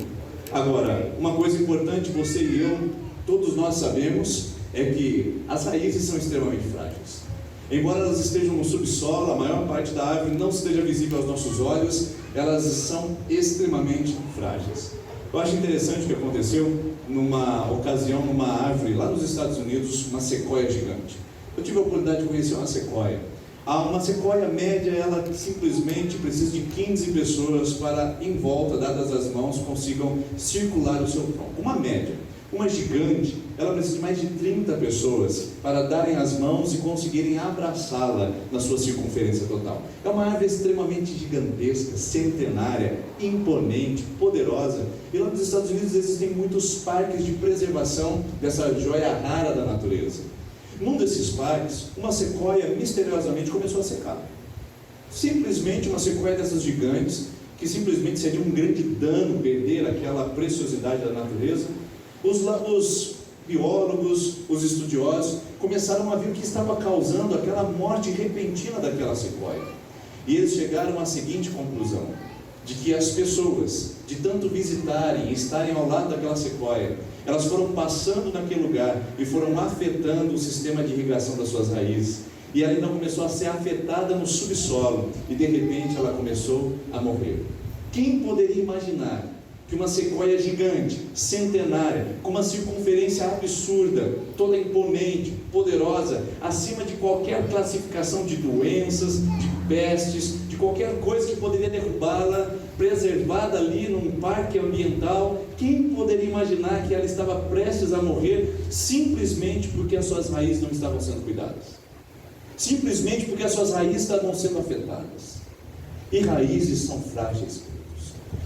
Agora, uma coisa importante, você e eu, todos nós sabemos, é que as raízes são extremamente frágeis. Embora elas estejam no subsolo, a maior parte da árvore não esteja visível aos nossos olhos, elas são extremamente frágeis. Eu acho interessante o que aconteceu numa ocasião, numa árvore lá nos Estados Unidos, uma sequoia gigante. Eu tive a oportunidade de conhecer uma sequoia. Uma sequoia média, ela simplesmente precisa de 15 pessoas para, em volta, dadas as mãos, consigam circular o seu tronco. Uma média. Uma gigante, ela precisa de mais de 30 pessoas para darem as mãos e conseguirem abraçá-la na sua circunferência total. É uma árvore extremamente gigantesca, centenária, imponente, poderosa. E lá nos Estados Unidos existem muitos parques de preservação dessa joia rara da natureza. Num desses parques, uma sequoia misteriosamente começou a secar. Simplesmente uma sequoia dessas gigantes, que simplesmente seria um grande dano perder aquela preciosidade da natureza. Os biólogos, os estudiosos, começaram a ver o que estava causando aquela morte repentina daquela sequoia. E eles chegaram à seguinte conclusão, de que as pessoas, de tanto visitarem e estarem ao lado daquela sequoia, elas foram passando naquele lugar e foram afetando o sistema de irrigação das suas raízes. E ela então começou a ser afetada no subsolo e de repente ela começou a morrer. Quem poderia imaginar que uma sequoia gigante, centenária, com uma circunferência absurda, toda imponente, poderosa, acima de qualquer classificação de doenças, de pestes, de qualquer coisa que poderia derrubá-la, preservada ali num parque ambiental, quem poderia imaginar que ela estava prestes a morrer simplesmente porque as suas raízes não estavam sendo cuidadas? Simplesmente porque as suas raízes estavam sendo afetadas. E raízes são frágeis.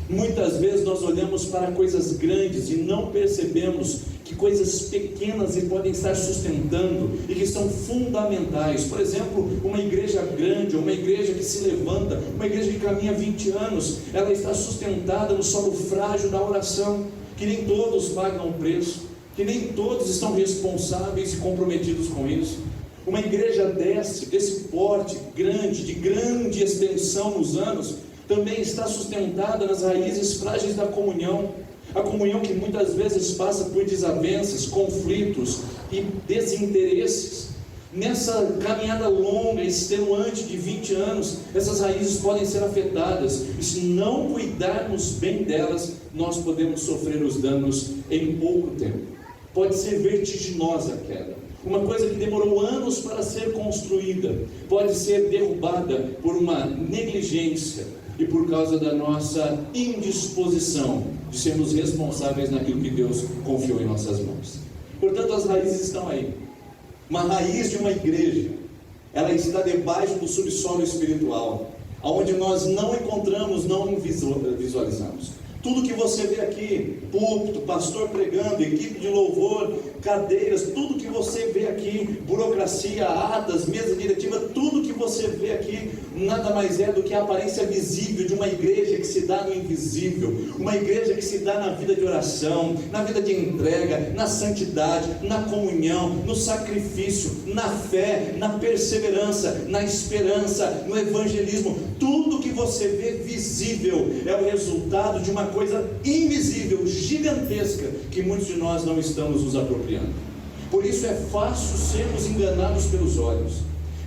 Muitas vezes nós olhamos para coisas grandes e não percebemos que coisas pequenas podem estar sustentando e que são fundamentais. Por exemplo, uma igreja grande, uma igreja que se levanta, uma igreja que caminha 20 anos, ela está sustentada no solo frágil da oração, que nem todos pagam o preço, que nem todos estão responsáveis e comprometidos com isso. Uma igreja desse porte grande, de grande extensão nos anos, também está sustentada nas raízes frágeis da comunhão. A comunhão que muitas vezes passa por desavenças, conflitos e desinteresses. Nessa caminhada longa, extenuante de 20 anos, essas raízes podem ser afetadas. E se não cuidarmos bem delas, nós podemos sofrer os danos em pouco tempo. Pode ser vertiginosa a queda. Uma coisa que demorou anos para ser construída, pode ser derrubada por uma negligência e por causa da nossa indisposição de sermos responsáveis naquilo que Deus confiou em nossas mãos. Portanto, as raízes estão aí. Uma raiz de uma igreja, ela está debaixo do subsolo espiritual, onde nós não encontramos, não visualizamos. Tudo que você vê aqui, púlpito, pastor pregando, equipe de louvor, cadeiras, tudo que você vê aqui, burocracia, atas, mesa diretiva, tudo que você vê aqui, nada mais é do que a aparência visível de uma igreja que se dá no invisível, uma igreja que se dá na vida de oração, na vida de entrega, na santidade, na comunhão, no sacrifício, na fé, na perseverança, na esperança, no evangelismo. Tudo que você vê visível é o resultado de uma coisa invisível, gigantesca, que muitos de nós não estamos nos apropriando. Por isso é fácil sermos enganados pelos olhos,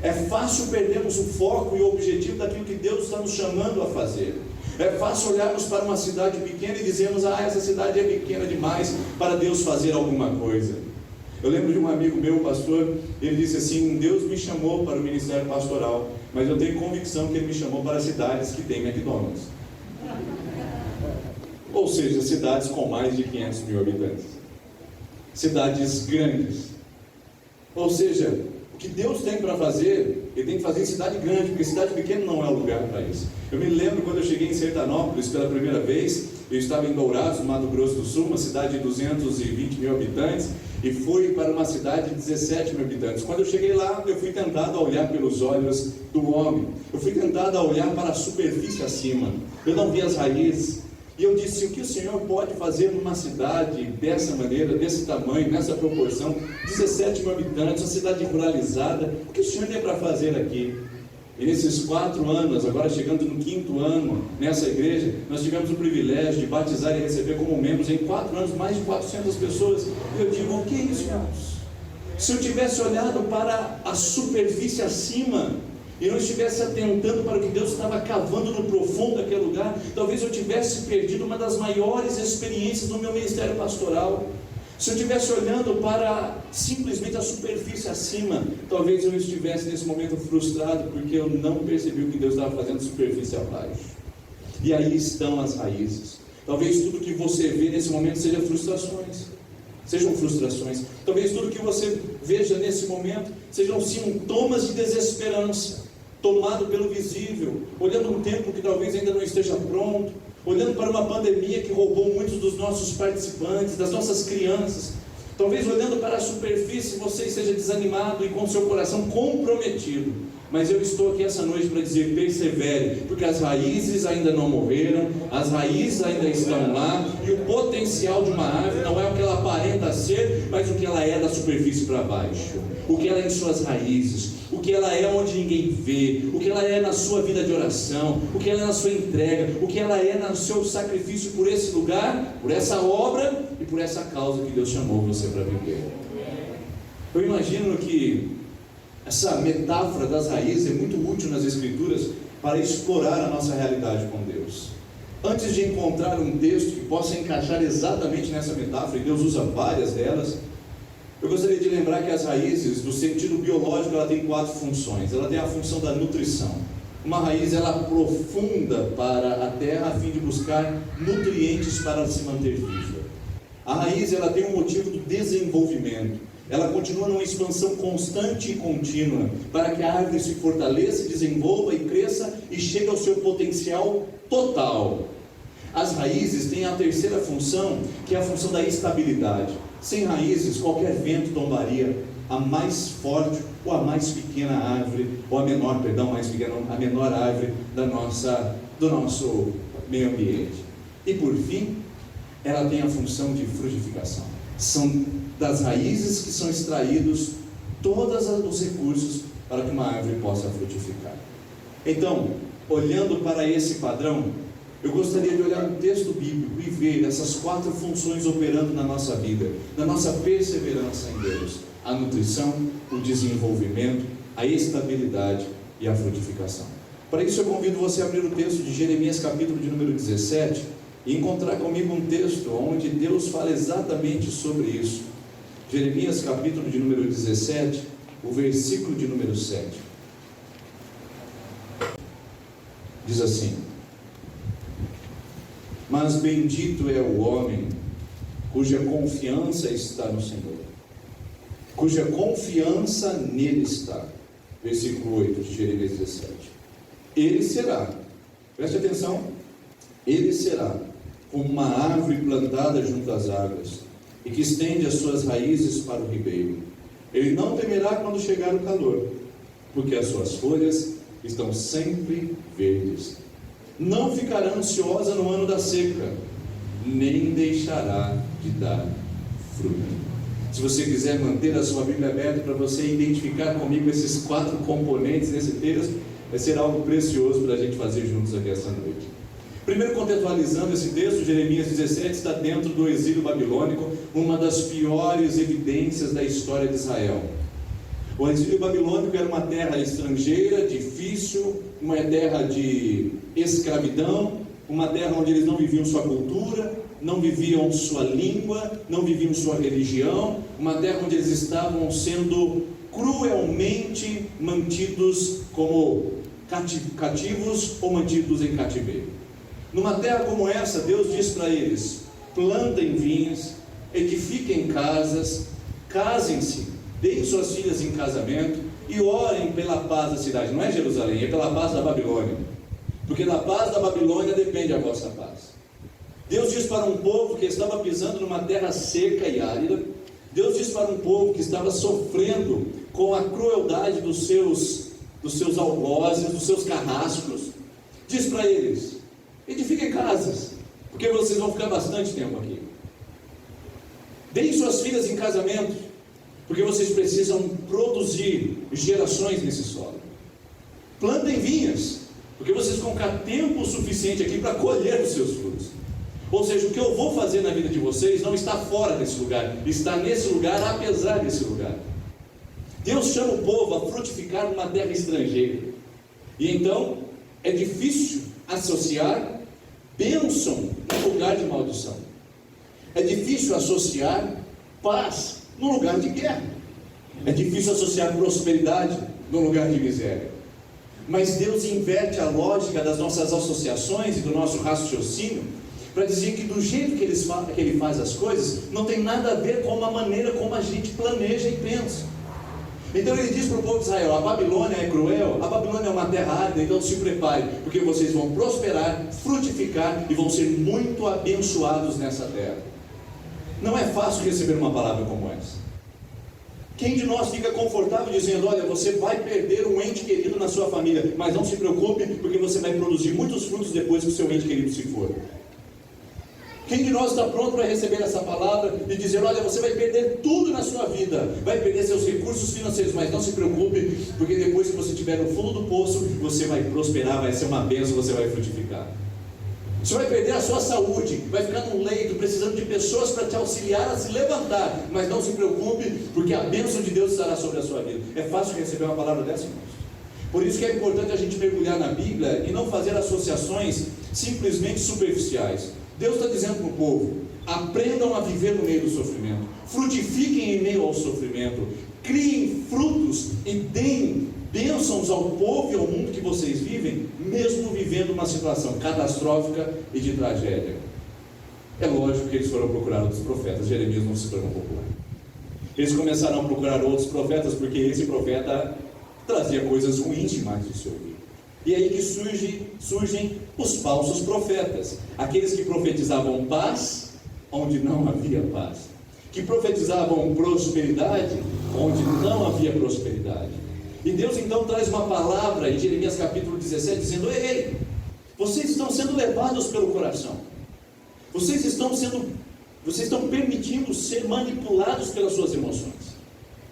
é fácil perdermos o foco e o objetivo daquilo que Deus está nos chamando a fazer. É fácil olharmos para uma cidade pequena e dizermos: essa cidade é pequena demais para Deus fazer alguma coisa. Eu lembro de um amigo meu, pastor, ele disse assim: Deus me chamou para o ministério pastoral, mas eu tenho convicção que Ele me chamou para cidades que têm McDonald's. Ou seja, cidades com mais de 500 mil habitantes. Cidades grandes. Ou seja, o que Deus tem para fazer, Ele tem que fazer em cidade grande, porque cidade pequena não é o lugar para isso. Eu me lembro quando eu cheguei em Sertanópolis pela primeira vez, eu estava em Dourados, no Mato Grosso do Sul, uma cidade de 220 mil habitantes, e fui para uma cidade de 17 mil habitantes. Quando eu cheguei lá, eu fui tentado a olhar pelos olhos do homem, eu fui tentado a olhar para a superfície acima, eu não vi as raízes. E eu disse: o que o Senhor pode fazer numa cidade dessa maneira, desse tamanho, nessa proporção, 17 mil habitantes, uma cidade ruralizada, o que o Senhor tem para fazer aqui? E nesses 4 anos, agora chegando no 5º ano nessa igreja, nós tivemos o privilégio de batizar e receber como membros em 4 anos mais de 400 pessoas. E eu digo: o que é isso, irmãos? Se eu tivesse olhado para a superfície acima e não estivesse atentando para o que Deus estava cavando no profundo daquele lugar, talvez eu tivesse perdido uma das maiores experiências do meu ministério pastoral. Se eu estivesse olhando para simplesmente a superfície acima, talvez eu estivesse nesse momento frustrado, porque eu não percebi o que Deus estava fazendo superfície abaixo. E aí estão as raízes. Talvez tudo que você vê nesse momento sejam frustrações. Talvez tudo que você veja nesse momento sejam sintomas de desesperança, tomado pelo visível, olhando um tempo que talvez ainda não esteja pronto, olhando para uma pandemia que roubou muitos dos nossos participantes, das nossas crianças. Talvez olhando para a superfície você esteja desanimado e com seu coração comprometido. Mas eu estou aqui essa noite para dizer: persevere, porque as raízes ainda não morreram, as raízes ainda estão lá, e o potencial de uma árvore não é o que ela aparenta ser, mas o que ela é da superfície para baixo, o que ela é em suas raízes, o que ela é onde ninguém vê, o que ela é na sua vida de oração, o que ela é na sua entrega, o que ela é no seu sacrifício por esse lugar, por essa obra e por essa causa que Deus chamou você para viver. Eu imagino que essa metáfora das raízes é muito útil nas Escrituras para explorar a nossa realidade com Deus. Antes de encontrar um texto que possa encaixar exatamente nessa metáfora, e Deus usa várias delas, eu gostaria de lembrar que as raízes, no sentido biológico, ela tem 4 funções. Ela tem a função da nutrição. Uma raiz, ela aprofunda para a terra a fim de buscar nutrientes para se manter viva. A raiz, ela tem um motivo do desenvolvimento. Ela continua numa expansão constante e contínua, para que a árvore se fortaleça, desenvolva e cresça e chegue ao seu potencial total. As raízes têm a terceira função, que é a função da estabilidade. Sem raízes, qualquer vento tombaria a mais forte ou a mais pequena árvore, ou a menor árvore do nosso meio ambiente. E por fim, ela tem a função de frutificação. São das raízes que são extraídos todos os recursos para que uma árvore possa frutificar. Então, olhando para esse padrão, eu gostaria de olhar no texto bíblico e ver essas 4 funções operando na nossa vida, na nossa perseverança em Deus: a nutrição, o desenvolvimento, a estabilidade e a frutificação. Para isso eu convido você a abrir o texto de Jeremias, capítulo de número 17, e encontrar comigo um texto onde Deus fala exatamente sobre isso. Jeremias, capítulo de número 17, o versículo de número 7. Diz assim: mas bendito é o homem cuja confiança está no Senhor, cuja confiança nele está. Versículo 8 de Jeremias 17. Ele será, preste atenção, ele será como uma árvore plantada junto às águas e que estende as suas raízes para o ribeiro. Ele não temerá quando chegar o calor, porque as suas folhas estão sempre verdes. Não ficará ansiosa no ano da seca, nem deixará de dar fruto. Se você quiser manter a sua Bíblia aberta para você identificar comigo esses 4 componentes desse texto, vai ser algo precioso para a gente fazer juntos aqui essa noite. Primeiro, contextualizando esse texto, Jeremias 17 está dentro do exílio babilônico, uma das piores evidências da história de Israel. O exílio babilônico era uma terra estrangeira, difícil, uma terra de escravidão, uma terra onde eles não viviam sua cultura, não viviam sua língua, não viviam sua religião, uma terra onde eles estavam sendo cruelmente mantidos como cativos ou mantidos em cativeiro. Numa terra como essa, Deus diz para eles: plantem vinhas, edifiquem casas, casem-se, deem suas filhas em casamento e orem pela paz da cidade. Não é Jerusalém, é pela paz da Babilônia, porque da paz da Babilônia depende a vossa paz. Deus diz para um povo que estava pisando numa terra seca e árida, Deus diz para um povo que estava sofrendo com a crueldade dos seus algozes, dos seus carrascos, diz para eles: edifiquem casas, porque vocês vão ficar bastante tempo aqui. Deem suas filhas em casamento, porque vocês precisam produzir gerações nesse solo. Plantem vinhas, porque vocês vão ficar tempo suficiente aqui para colher os seus frutos. Ou seja, o que eu vou fazer na vida de vocês não está fora desse lugar, está nesse lugar, apesar desse lugar. Deus chama o povo a frutificar numa terra estrangeira. E então é difícil associar bênção no lugar de maldição. É difícil associar paz no lugar de guerra. É difícil associar prosperidade no lugar de miséria. Mas Deus inverte a lógica das nossas associações e do nosso raciocínio para dizer que do jeito que ele faz as coisas não tem nada a ver com a maneira como a gente planeja e pensa. Então ele diz para o povo de Israel: a Babilônia é cruel, a Babilônia é uma terra árida, então se prepare, porque vocês vão prosperar, frutificar e vão ser muito abençoados nessa terra. Não é fácil receber uma palavra como essa. Quem de nós fica confortável dizendo: olha, você vai perder um ente querido na sua família, mas não se preocupe, porque você vai produzir muitos frutos depois que o seu ente querido se for? Quem de nós está pronto para receber essa palavra e dizer: olha, você vai perder tudo na sua vida, vai perder seus recursos financeiros, mas não se preocupe, porque depois que você estiver no fundo do poço, você vai prosperar, vai ser uma bênção, você vai frutificar. Você vai perder a sua saúde, vai ficar num leito, precisando de pessoas para te auxiliar a se levantar, mas não se preocupe, porque a bênção de Deus estará sobre a sua vida. É fácil receber uma palavra dessa, irmãos? Por isso que é importante a gente mergulhar na Bíblia e não fazer associações simplesmente superficiais. Deus está dizendo para o povo: aprendam a viver no meio do sofrimento, frutifiquem em meio ao sofrimento, criem frutos e deem bênçãos ao povo e ao mundo que vocês vivem, mesmo vivendo uma situação catastrófica e de tragédia. É lógico que eles foram procurar outros profetas. Jeremias não se tornou popular. Eles começaram a procurar outros profetas, porque esse profeta trazia coisas ruins demais de se ouvir. E aí que surgem os falsos profetas, aqueles que profetizavam paz onde não havia paz, que profetizavam prosperidade onde não havia prosperidade. E Deus então traz uma palavra em Jeremias capítulo 17 dizendo: ei, vocês estão sendo levados pelo coração, vocês estão permitindo ser manipulados pelas suas emoções.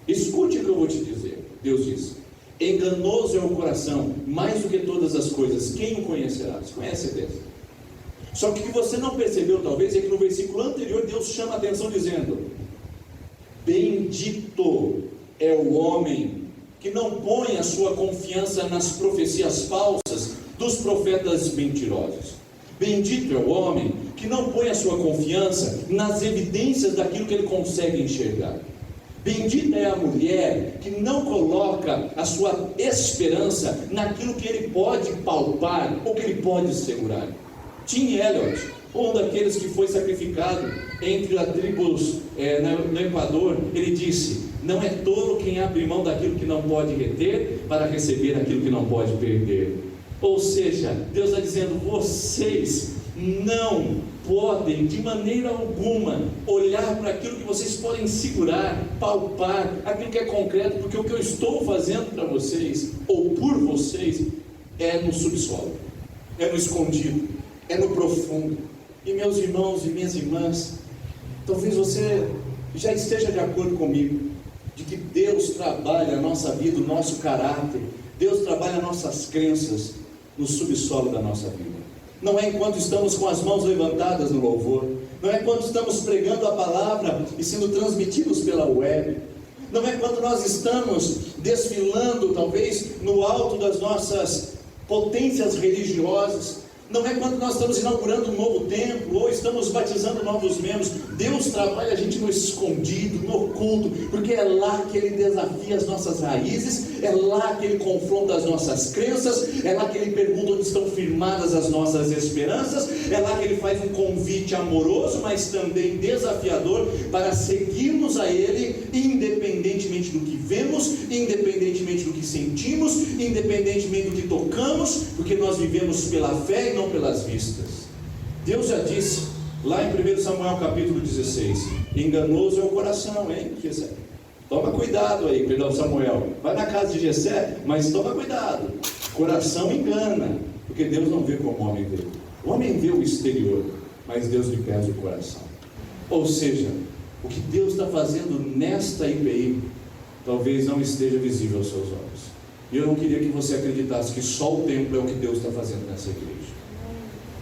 Escute o que eu vou te dizer. Deus diz: enganoso é o coração, mais do que todas as coisas, quem o conhecerá? Você conhece Deus? Só que o que você não percebeu talvez é que no versículo anterior Deus chama a atenção dizendo: bendito é o homem que não põe a sua confiança nas profecias falsas dos profetas mentirosos. Bendito é o homem que não põe a sua confiança nas evidências daquilo que ele consegue enxergar. Bendita é a mulher que não coloca a sua esperança naquilo que ele pode palpar ou que ele pode segurar. Tim Elliott, um daqueles que foi sacrificado entre as tribos no Equador, ele disse: não é tolo quem abre mão daquilo que não pode reter para receber aquilo que não pode perder. Ou seja, Deus está dizendo: vocês não podem de maneira alguma olhar para aquilo que vocês podem segurar, palpar, aquilo que é concreto, porque o que eu estou fazendo para vocês, ou por vocês, é no subsolo, é no escondido, é no profundo. E meus irmãos e minhas irmãs, talvez você já esteja de acordo comigo, de que Deus trabalha a nossa vida, o nosso caráter, Deus trabalha nossas crenças no subsolo da nossa vida. Não é enquanto estamos com as mãos levantadas no louvor, não é quando estamos pregando a palavra e sendo transmitidos pela web, não é quando nós estamos desfilando talvez no alto das nossas potências religiosas, não é quando nós estamos inaugurando um novo templo ou estamos batizando novos membros. Deus trabalha a gente no escondido, no oculto, porque é lá que Ele desafia as nossas raízes, é lá que Ele confronta as nossas crenças, é lá que Ele pergunta onde estão firmadas as nossas esperanças, é lá que Ele faz um convite amoroso, mas também desafiador, para seguirmos a Ele, independentemente do que vemos, independentemente do que sentimos, independentemente do que tocamos, porque nós vivemos pela fé e não pelas vistas. Deus já disse lá em 1 Samuel capítulo 16: enganoso é o coração, hein? Toma cuidado aí, Samuel, vai na casa de Jessé, mas toma cuidado, coração engana, porque Deus não vê como o homem vê. O homem vê o exterior, mas Deus lhe pesa o coração. Ou seja, o que Deus está fazendo nesta IPI talvez não esteja visível aos seus olhos. E eu não queria que você acreditasse que só o templo é o que Deus está fazendo nessa igreja.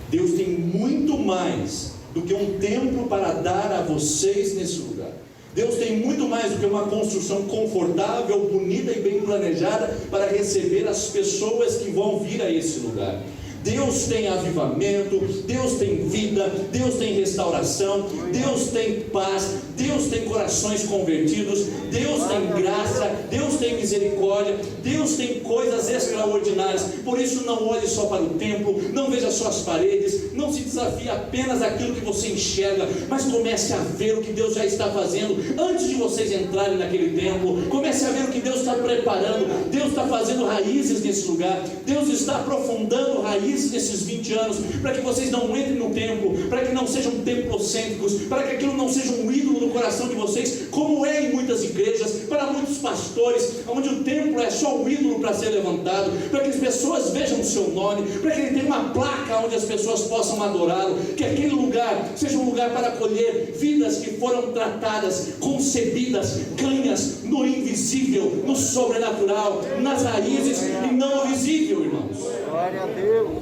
Deus tem muito mais do que um templo para dar a vocês nesse lugar. Deus tem muito mais do que uma construção confortável, bonita e bem planejada para receber as pessoas que vão vir a esse lugar. Deus tem avivamento, Deus tem vida, Deus tem restauração, Deus tem paz, Deus tem corações convertidos, Deus tem graça, Deus tem misericórdia, Deus tem coisas extraordinárias. Por isso não olhe só para o templo, não veja só as paredes, não se desafie apenas aquilo que você enxerga, mas comece a ver o que Deus já está fazendo antes de vocês entrarem naquele templo. Comece a ver o que Deus está preparando. Deus está fazendo raízes nesse lugar, Deus está aprofundando raízes nesses 20 anos, para que vocês não entrem no templo, para que não sejam templocêntricos, para que aquilo não seja um ídolo no coração de vocês, como é em muitas igrejas, para muitos pastores, onde o templo é só um ídolo para ser levantado, para que as pessoas vejam o seu nome, para que ele tenha uma placa onde as pessoas possam adorá-lo, que aquele lugar seja um lugar para acolher vidas que foram tratadas, concebidas, ganhas no invisível, no sobrenatural, nas raízes e não no visível, irmãos. Glória a Deus.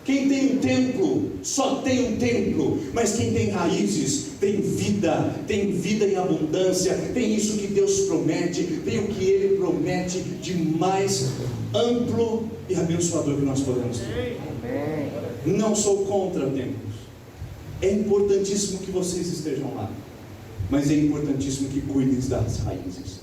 Quem tem um templo, só tem um templo, mas quem tem raízes, tem vida em abundância, tem isso que Deus promete, tem o que Ele promete de mais amplo e abençoador que nós podemos ter. Não sou contra templos, é importantíssimo que vocês estejam lá, mas é importantíssimo que cuidem das raízes,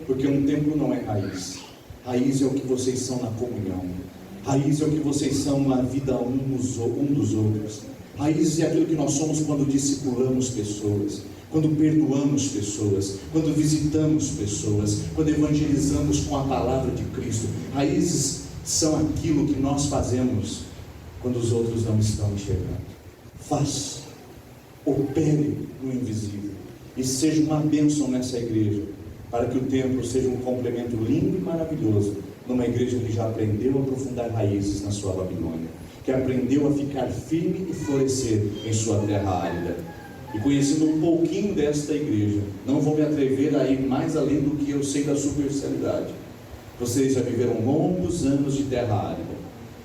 porque um templo não é raiz, raiz é o que vocês são na comunhão. Raiz é o que vocês são na vida um dos outros. Raiz é aquilo que nós somos quando discipulamos pessoas, quando perdoamos pessoas, quando visitamos pessoas, quando evangelizamos com a palavra de Cristo. Raízes são aquilo que nós fazemos quando os outros não estão enxergando. Faça, opere no invisível e seja uma bênção nessa igreja, para que o templo seja um complemento lindo e maravilhoso numa igreja que já aprendeu a aprofundar raízes na sua Babilônia, que aprendeu a ficar firme e florescer em sua terra árida. E conhecendo um pouquinho desta igreja, não vou me atrever a ir mais além do que eu sei da superficialidade. Vocês já viveram longos anos de terra árida,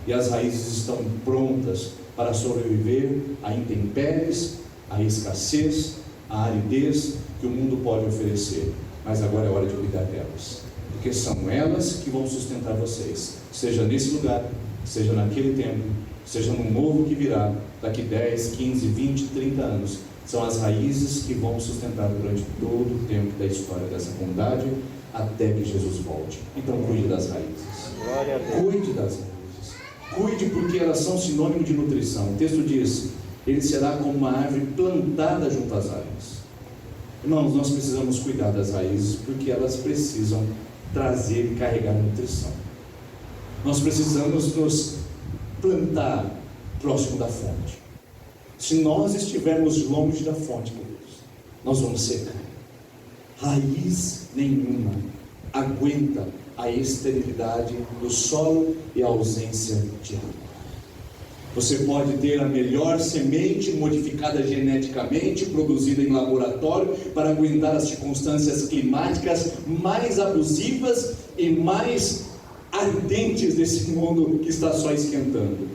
e as raízes estão prontas para sobreviver a intempéries, a escassez, a aridez que o mundo pode oferecer. Mas agora é hora de cuidar delas, porque são elas que vão sustentar vocês, seja nesse lugar, seja naquele tempo, seja no novo que virá, daqui 10, 15, 20, 30 anos. São as raízes que vão sustentar durante todo o tempo da história dessa comunidade, até que Jesus volte. Então cuide das raízes. Glória a Deus. Cuide das raízes. Cuide, porque elas são sinônimo de nutrição. O texto diz: ele será como uma árvore plantada junto às águas. Irmãos, nós precisamos cuidar das raízes, porque elas precisam trazer e carregar nutrição. Nós precisamos nos plantar próximo da fonte. Se nós estivermos longe da fonte, queridos, nós vamos secar. Raiz nenhuma aguenta a esterilidade do solo e a ausência de água. Você pode ter a melhor semente modificada geneticamente, produzida em laboratório, para aguentar as circunstâncias climáticas mais abusivas e mais ardentes desse mundo que está só esquentando.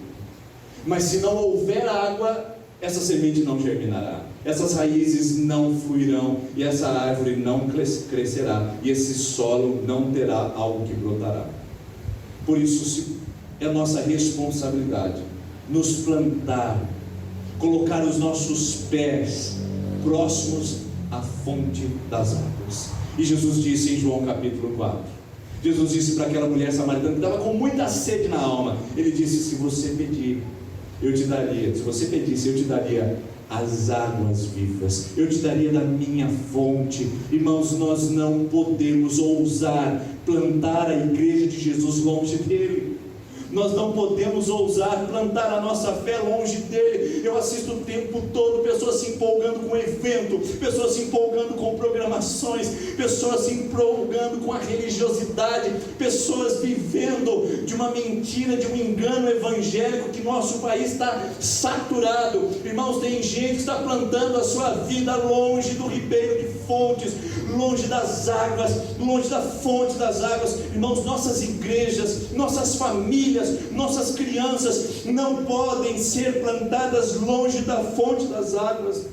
Mas se não houver água, essa semente não germinará, essas raízes não fluirão, e essa árvore não crescerá, e esse solo não terá algo que brotará. Por isso é nossa responsabilidade nos plantar, colocar os nossos pés próximos à fonte das águas. E Jesus disse em João capítulo 4, Jesus disse para aquela mulher samaritana que estava com muita sede na alma, ele disse: se você pedir, eu te daria, se você pedisse, eu te daria as águas vivas, eu te daria da minha fonte. Irmãos, nós não podemos ousar plantar a igreja de Jesus longe dele. Nós não podemos ousar plantar a nossa fé longe dele. Eu assisto o tempo todo pessoas se empolgando com evento, pessoas se empolgando com programações, pessoas se empolgando com a religiosidade, pessoas vivendo de uma mentira, de um engano evangélico que nosso país está saturado. Irmãos, tem gente que está plantando a sua vida longe do ribeiro de fontes, longe das águas, longe da fonte das águas. Irmãos, nossas igrejas, nossas famílias, nossas crianças não podem ser plantadas longe da fonte das águas.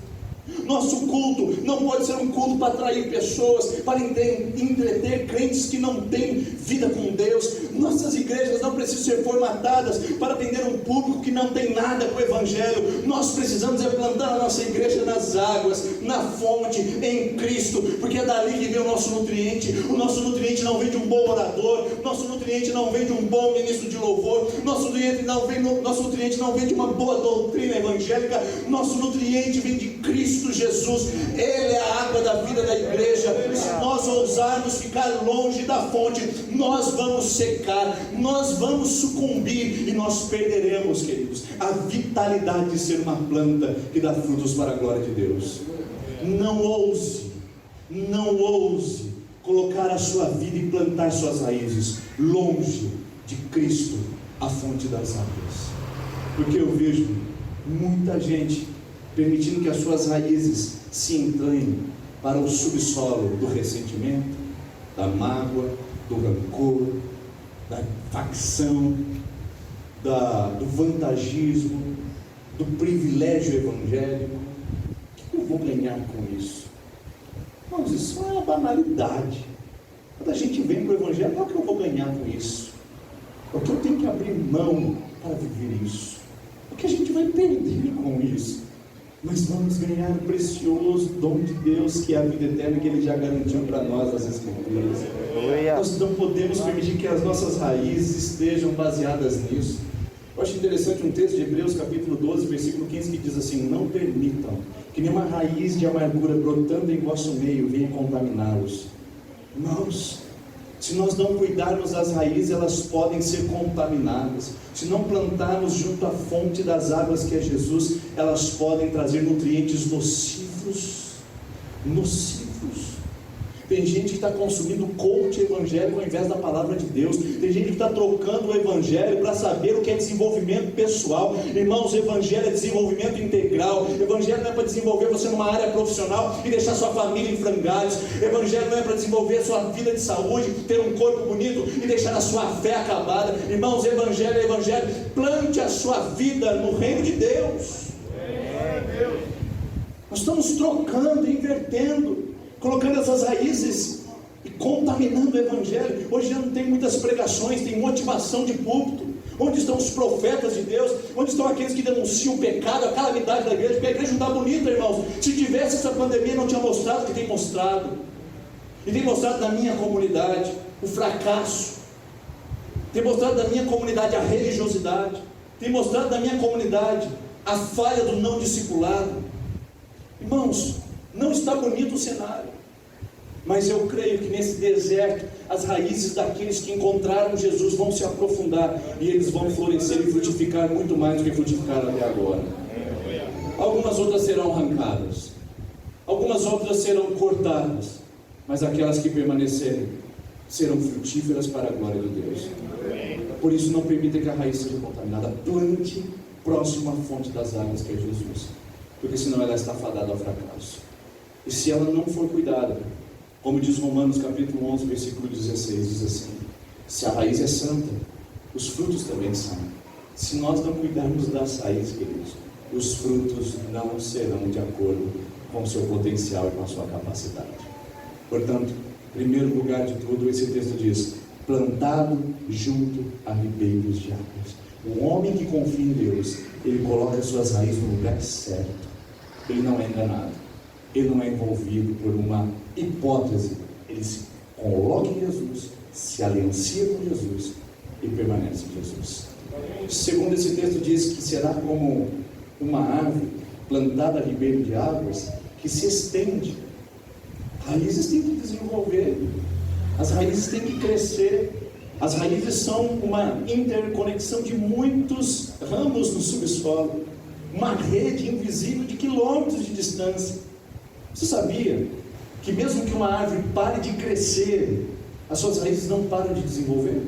Nosso culto não pode ser um culto para atrair pessoas, para entreter crentes que não têm vida com Deus. Nossas igrejas não precisam ser formatadas para atender um público que não tem nada com o Evangelho. Nós precisamos plantar a nossa igreja nas águas, na fonte, em Cristo, porque é dali que vem o nosso nutriente. O nosso nutriente não vem de um bom orador, nosso nutriente não vem de um bom ministro de louvor, nosso nutriente não vem de uma boa doutrina evangélica. Nosso nutriente vem de Cristo Jesus. Ele é a água da vida da igreja. E se nós ousarmos ficar longe da fonte, nós vamos secar, nós vamos sucumbir e nós perderemos, queridos, a vitalidade de ser uma planta que dá frutos para a glória de Deus. Não ouse colocar a sua vida e plantar suas raízes longe de Cristo, a fonte das águas, porque eu vejo muita gente permitindo que as suas raízes se entranhem para o subsolo do ressentimento, da mágoa, do rancor, da facção, do vantagismo, do privilégio evangélico. O que eu vou ganhar com isso? Irmãos, isso é uma banalidade. Quando a gente vem para o evangelho, não é o que eu vou ganhar com isso, é o que eu tenho que abrir mão para viver isso, o que a gente vai perder com isso. Mas vamos ganhar o precioso dom de Deus, que é a vida eterna, que Ele já garantiu para nós nas Escrituras. Nós não podemos permitir que as nossas raízes estejam baseadas nisso. Eu acho interessante um texto de Hebreus capítulo 12, versículo 15, que diz assim: não permitam que nenhuma raiz de amargura brotando em vosso meio venha contaminá-los. Irmãos, se nós não cuidarmos das raízes, elas podem ser contaminadas. Se não plantarmos junto à fonte das águas, que é Jesus, elas podem trazer nutrientes nocivos. Tem gente que está consumindo coach evangélico ao invés da palavra de Deus. Tem gente que está trocando o evangelho para saber o que é desenvolvimento pessoal. Irmãos, o evangelho é desenvolvimento integral. O evangelho não é para desenvolver você numa área profissional e deixar sua família em frangalhos. O evangelho não é para desenvolver a sua vida de saúde, ter um corpo bonito e deixar a sua fé acabada. Irmãos, o evangelho é evangelho. Plante a sua vida no reino de Deus. Nós estamos trocando, invertendo, colocando essas raízes e contaminando o evangelho. Hoje já não tem muitas pregações, tem motivação de púlpito. Onde estão os profetas de Deus? Onde estão aqueles que denunciam o pecado, a calamidade da igreja? Porque a igreja não está bonita, irmãos. Se tivesse essa pandemia, não tinha mostrado o que tem mostrado. E tem mostrado na minha comunidade o fracasso. Tem mostrado na minha comunidade a religiosidade. Tem mostrado na minha comunidade a falha do não discipulado. Irmãos, não está bonito o cenário, mas eu creio que nesse deserto as raízes daqueles que encontraram Jesus vão se aprofundar e eles vão florescer e frutificar muito mais do que frutificaram até agora. Algumas outras serão arrancadas, algumas outras serão cortadas, mas aquelas que permanecerem serão frutíferas para a glória de Deus. Por isso, não permita que a raiz seja contaminada. Plante próximo à fonte das águas, que é Jesus, porque senão ela está fadada ao fracasso. E se ela não for cuidada, como diz Romanos capítulo 11, versículo 16, diz assim: se a raiz é santa, os frutos também são. Se nós não cuidarmos das raízes, queridos, os frutos não serão de acordo com o seu potencial e com a sua capacidade. Portanto, em primeiro lugar de tudo, esse texto diz: plantado junto a ribeiros de águas. O homem que confia em Deus, ele coloca suas raízes no lugar certo. Ele não é enganado, ele não é envolvido por uma hipótese. Ele se coloca em Jesus, se aliancia com Jesus e permanece em Jesus. Segundo esse texto, diz que será como uma árvore plantada a ribeiro de águas que se estende. Raízes têm que desenvolver, as raízes têm que crescer. As raízes são uma interconexão de muitos ramos no subsolo, uma rede invisível de quilômetros de distância. Você sabia que mesmo que uma árvore pare de crescer, as suas raízes não param de desenvolver?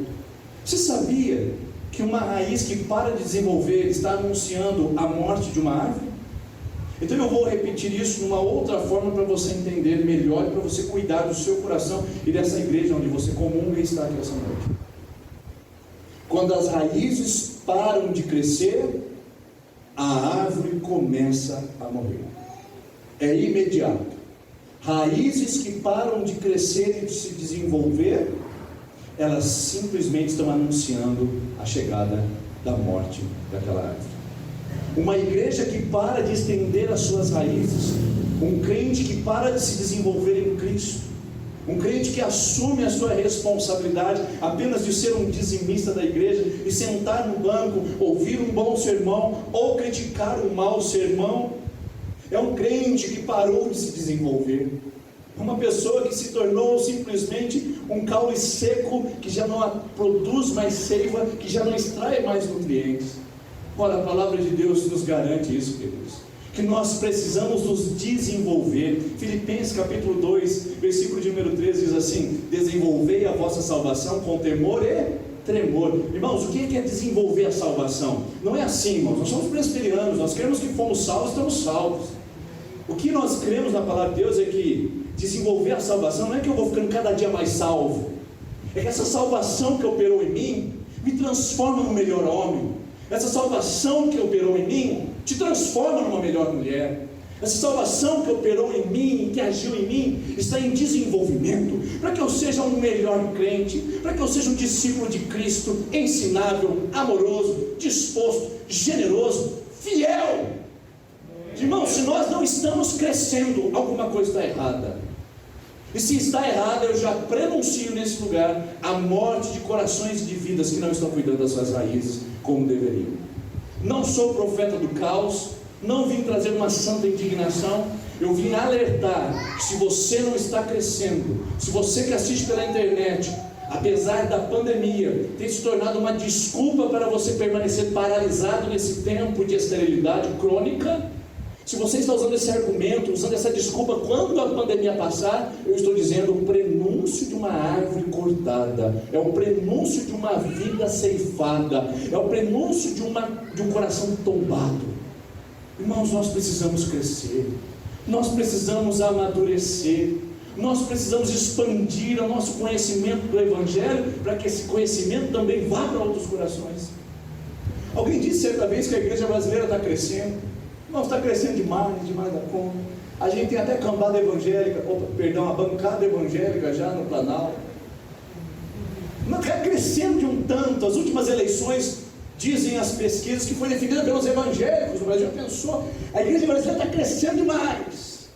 Você sabia que uma raiz que para de desenvolver está anunciando a morte de uma árvore? Então eu vou repetir isso numa outra forma para você entender melhor e para você cuidar do seu coração e dessa igreja onde você comunga e está aqui essa noite. Quando as raízes param de crescer, a árvore começa a morrer. É imediato. Raízes que param de crescer e de se desenvolver, elas simplesmente estão anunciando a chegada da morte daquela árvore. Uma igreja que para de estender as suas raízes, um crente que para de se desenvolver em Cristo, um crente que assume a sua responsabilidade apenas de ser um dizimista da igreja e sentar no banco, ouvir um bom sermão ou criticar um mau sermão, é um crente que parou de se desenvolver. É uma pessoa que se tornou simplesmente um caule seco, que já não produz mais seiva, que já não extrai mais nutrientes. Ora, a palavra de Deus nos garante isso, queridos, que nós precisamos nos desenvolver. Filipenses capítulo 2, versículo de número 13 diz assim: desenvolvei a vossa salvação com temor e tremor. Irmãos, o que é desenvolver a salvação? Não é assim, irmãos, nós somos presbiterianos, nós cremos que fomos salvos, estamos salvos. O que nós cremos na palavra de Deus é que desenvolver a salvação não é que eu vou ficando cada dia mais salvo, é que essa salvação que operou em mim me transforma num melhor homem. Essa salvação que operou em mim te transforma numa melhor mulher. Essa salvação que operou em mim, que agiu em mim, está em desenvolvimento, para que eu seja um melhor crente, para que eu seja um discípulo de Cristo, ensinável, amoroso, disposto, generoso, fiel. Irmãos, se nós não estamos crescendo, alguma coisa está errada. E se está errada, eu já prenuncio nesse lugar a morte de corações e de vidas que não estão cuidando das suas raízes como deveriam. Não sou profeta do caos, não vim trazer uma santa indignação, eu vim alertar que se você não está crescendo, se você que assiste pela internet, apesar da pandemia, tem se tornado uma desculpa para você permanecer paralisado nesse tempo de esterilidade crônica, Se você está usando esse argumento, usando essa desculpa, quando a pandemia passar, eu estou dizendo o prenúncio de uma árvore cortada, é o prenúncio de uma vida ceifada, é o prenúncio de um coração tombado. Irmãos, nós precisamos crescer, nós precisamos amadurecer, nós precisamos expandir o nosso conhecimento do Evangelho, para que esse conhecimento também vá para outros corações. Alguém disse certa vez que a igreja brasileira está crescendo. Não, está crescendo demais da conta. A gente tem até cambada evangélica, a bancada evangélica já no Planalto. Não está crescendo de um tanto. As últimas eleições, dizem as pesquisas, que foi definida pelos evangélicos. O Brasil pensou, a igreja brasileira está crescendo demais.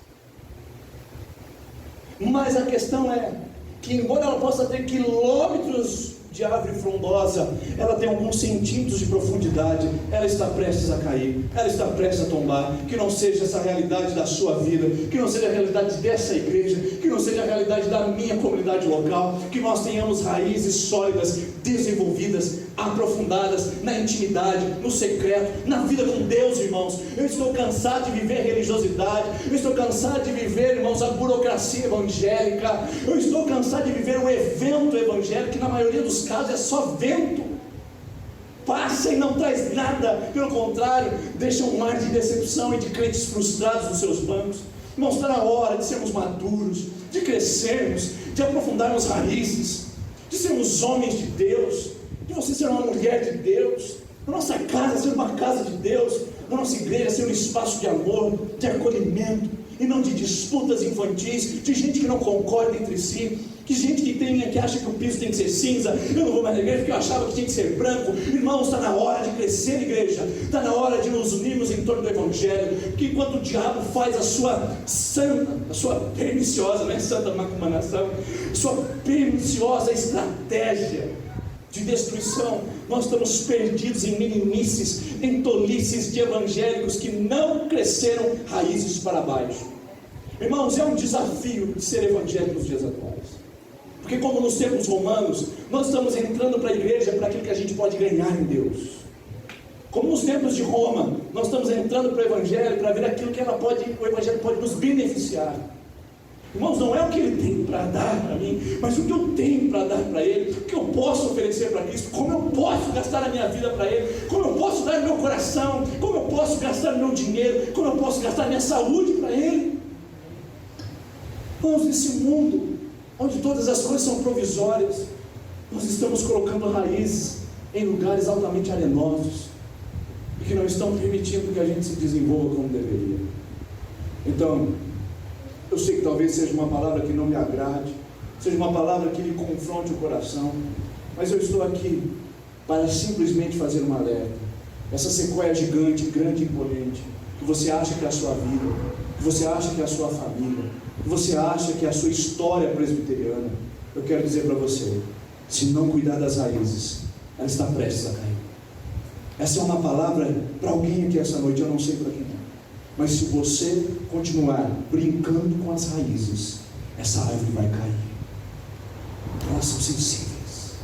Mas a questão é que, embora ela possa ter quilômetros de árvore frondosa, ela tem alguns centímetros de profundidade, ela está prestes a cair, ela está prestes a tombar. Que não seja essa a realidade da sua vida, que não seja a realidade dessa igreja, que não seja a realidade da minha comunidade local, que nós tenhamos raízes sólidas, desenvolvidas, aprofundadas na intimidade, no secreto, na vida com Deus, irmãos. Eu estou cansado de viver religiosidade, eu estou cansado de viver, irmãos, a burocracia evangélica, eu estou cansado de viver o evento evangélico, que na maioria dos casos é só vento, passa e não traz nada, pelo contrário, deixa um mar de decepção e de crentes frustrados nos seus bancos. Irmãos, está na hora de sermos maduros, de crescermos, de aprofundarmos raízes, de sermos homens de Deus, de você ser uma mulher de Deus, a nossa casa ser uma casa de Deus, a nossa igreja ser um espaço de amor, de acolhimento, e não de disputas infantis, de gente que não concorda entre si, que gente que acha que o piso tem que ser cinza. Eu não vou mais na igreja porque eu achava que tinha que ser branco. Irmãos, está na hora de crescer, igreja, está na hora de nos unirmos em torno do Evangelho, porque enquanto o diabo faz a sua perniciosa, não é santa macumanação, sua perniciosa estratégia de destruição, nós estamos perdidos em meninices, em tolices de evangélicos que não cresceram raízes para baixo. Irmãos, é um desafio de ser evangélico nos dias atuais, porque como nos tempos romanos, nós estamos entrando para a igreja para aquilo que a gente pode ganhar em Deus. Como nos tempos de Roma, nós estamos entrando para o Evangelho para ver aquilo que o Evangelho pode nos beneficiar. Irmãos, não é o que Ele tem para dar para mim, mas o que eu tenho para dar para Ele, o que eu posso oferecer para Cristo, como eu posso gastar a minha vida para Ele, como eu posso dar meu coração, como eu posso gastar meu dinheiro, como eu posso gastar minha saúde para Ele. Irmãos, nesse mundo onde todas as coisas são provisórias, nós estamos colocando raízes em lugares altamente arenosos, e que não estão permitindo que a gente se desenvolva como deveria. Então, eu sei que talvez seja uma palavra que não me agrade, seja uma palavra que lhe confronte o coração, mas eu estou aqui para simplesmente fazer uma alerta. Essa sequoia gigante, grande e imponente, que você acha que é a sua vida, que você acha que é a sua família, que você acha que é a sua história presbiteriana, eu quero dizer para você, se não cuidar das raízes, ela está prestes a cair. Essa é uma palavra para alguém aqui essa noite, eu não sei para quem é. Mas se você continuar brincando com as raízes, essa árvore vai cair. Elas são sensíveis.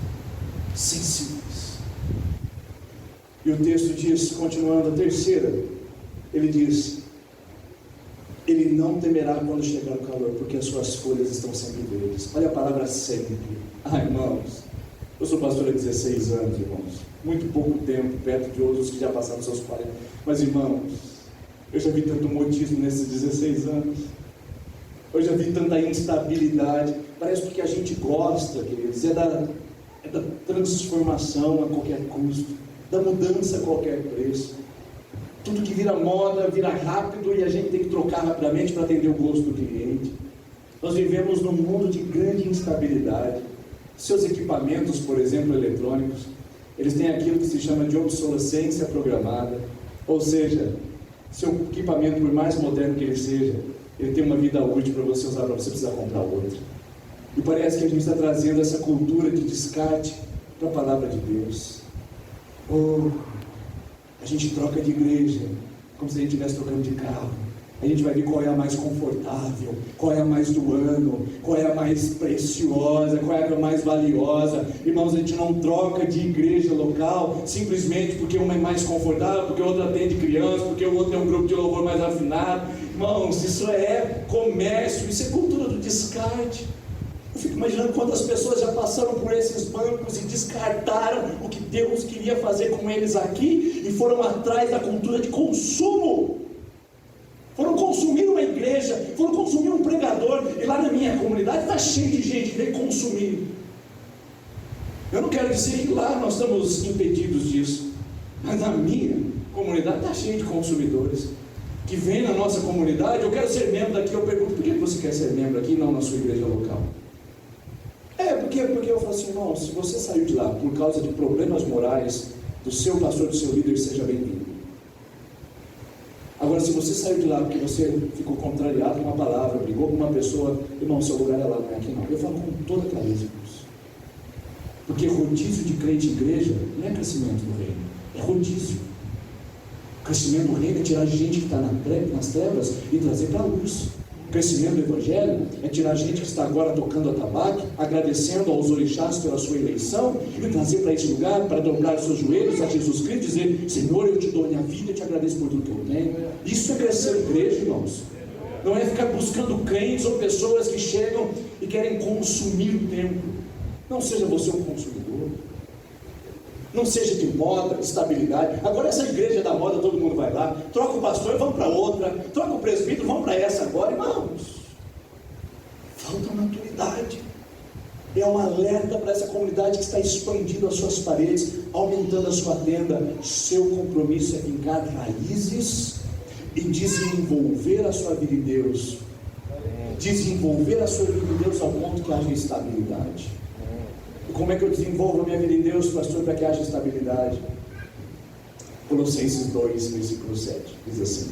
E o texto diz, continuando a terceira, ele diz: ele não temerá quando chegar o calor, porque as suas folhas estão sempre verdes. Olha a palavra sempre. Irmãos, eu sou pastor há 16 anos, irmãos. Muito pouco tempo, perto de outros que já passaram seus 40. Mas, irmãos, eu já vi tanto modismo nesses 16 anos. Eu já vi tanta instabilidade. Parece que o que a gente gosta, queridos, é da transformação a qualquer custo, da mudança a qualquer preço. Tudo que vira moda, vira rápido e a gente tem que trocar rapidamente para atender o gosto do cliente. Nós vivemos num mundo de grande instabilidade. Seus equipamentos, por exemplo, eletrônicos, eles têm aquilo que se chama de obsolescência programada. Ou seja, seu equipamento, por mais moderno que ele seja, ele tem uma vida útil para você usar, para você precisar comprar outro. E parece que a gente está trazendo essa cultura de descarte para a palavra de Deus. A gente troca de igreja como se a gente estivesse trocando de carro. A gente vai ver qual é a mais confortável, qual é a mais do ano, qual é a mais preciosa, qual é a mais valiosa. Irmãos, a gente não troca de igreja local simplesmente porque uma é mais confortável, porque a outra atende criança, porque o outro tem um grupo de louvor mais afinado. Irmãos, isso é comércio, isso é cultura do descarte. Eu fico imaginando quantas pessoas já passaram por esses bancos e descartaram o que Deus queria fazer com eles aqui e foram atrás da cultura de consumo. Foram consumir uma igreja, foram consumir um pregador, e lá na minha comunidade está cheio de gente que vem consumir. Eu não quero dizer que lá nós estamos impedidos disso, mas na minha comunidade está cheio de consumidores que vêm na nossa comunidade. Eu quero ser membro daqui. Eu pergunto: por que você quer ser membro aqui e não na sua igreja local? Porque eu falo assim: irmão, se você saiu de lá por causa de problemas morais do seu pastor, do seu líder, seja bem-vindo. Agora, se você saiu de lá porque você ficou contrariado com uma palavra, brigou com uma pessoa, irmão, seu lugar é lá, não é aqui não. Eu falo com toda clareza, irmãos. Porque rodízio de crente em igreja não é crescimento do reino, é rodízio. O crescimento do reino é tirar gente que está nas trevas e trazer para a luz. O crescimento do evangelho é tirar gente que está agora tocando atabaque, agradecendo aos orixás pela sua eleição, e trazer para esse lugar, para dobrar os seus joelhos a Jesus Cristo e dizer: Senhor, eu te dou a minha vida, eu te agradeço por tudo que eu tenho. Isso é crescer a igreja, irmãos. Não é ficar buscando crentes ou pessoas que chegam e querem consumir o templo. Não seja você um consumidor. Não seja de moda, estabilidade. Agora essa igreja da moda, todo mundo vai lá, troca o pastor, vamos para outra, troca o presbítero, vamos para essa agora. Irmãos, falta maturidade. É um alerta para essa comunidade que está expandindo as suas paredes, aumentando a sua tenda. Seu compromisso é fincar raízes e desenvolver a sua vida em Deus. Desenvolver a sua vida em Deus ao ponto que haja estabilidade. Como é que eu desenvolvo a minha vida em Deus, pastor, para que haja estabilidade? Colossenses 2, versículo 7, diz assim: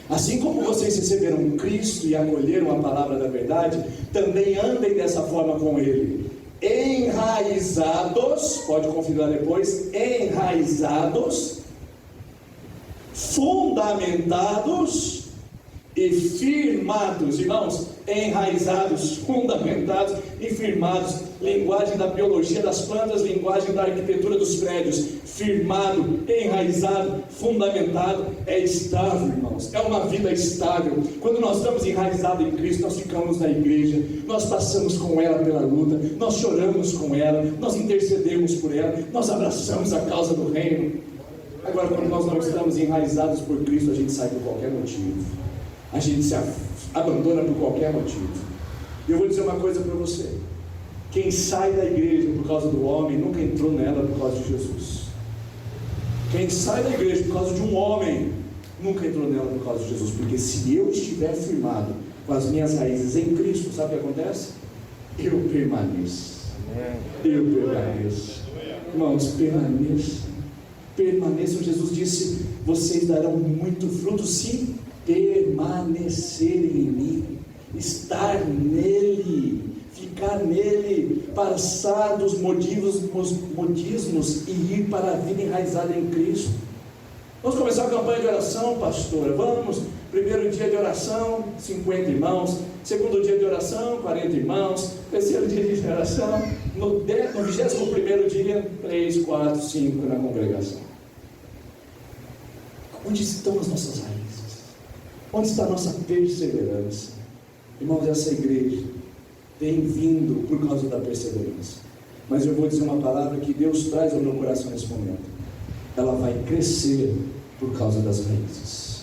assim como vocês receberam Cristo e acolheram a palavra da verdade, também andem dessa forma com Ele, enraizados, pode confirmar depois, enraizados, fundamentados e firmados. Irmãos, enraizados, fundamentados e firmados. Linguagem da biologia das plantas, linguagem da arquitetura dos prédios. Firmado, enraizado, fundamentado, é estável, irmãos. É uma vida estável. Quando nós estamos enraizados em Cristo, nós ficamos na igreja, nós passamos com ela pela luta, nós choramos com ela, nós intercedemos por ela, nós abraçamos a causa do reino. Agora, quando nós não estamos enraizados por Cristo, a gente sai por qualquer motivo, a gente se abandona por qualquer motivo. E eu vou dizer uma coisa para você: quem sai da igreja por causa do homem nunca entrou nela por causa de Jesus. Quem sai da igreja por causa de um homem nunca entrou nela por causa de Jesus. Porque se eu estiver firmado com as minhas raízes em Cristo, sabe o que acontece? Eu permaneço. Eu permaneço. Irmãos, permaneçam. Jesus disse: vocês darão muito fruto se permanecerem em mim, estar nele, ficar nele, passar dos modismos e ir para a vida enraizada em Cristo. Vamos começar a campanha de oração, pastora. Vamos. Primeiro dia de oração, 50 irmãos. Segundo dia de oração, 40 irmãos. Terceiro dia de oração, no 21º dia, 3, 4, 5 na congregação. Onde estão as nossas raízes? Onde está a nossa perseverança? Irmãos, essa igreja tem vindo por causa da perseverança. Mas eu vou dizer uma palavra que Deus traz ao meu coração nesse momento. Ela vai crescer por causa das raízes.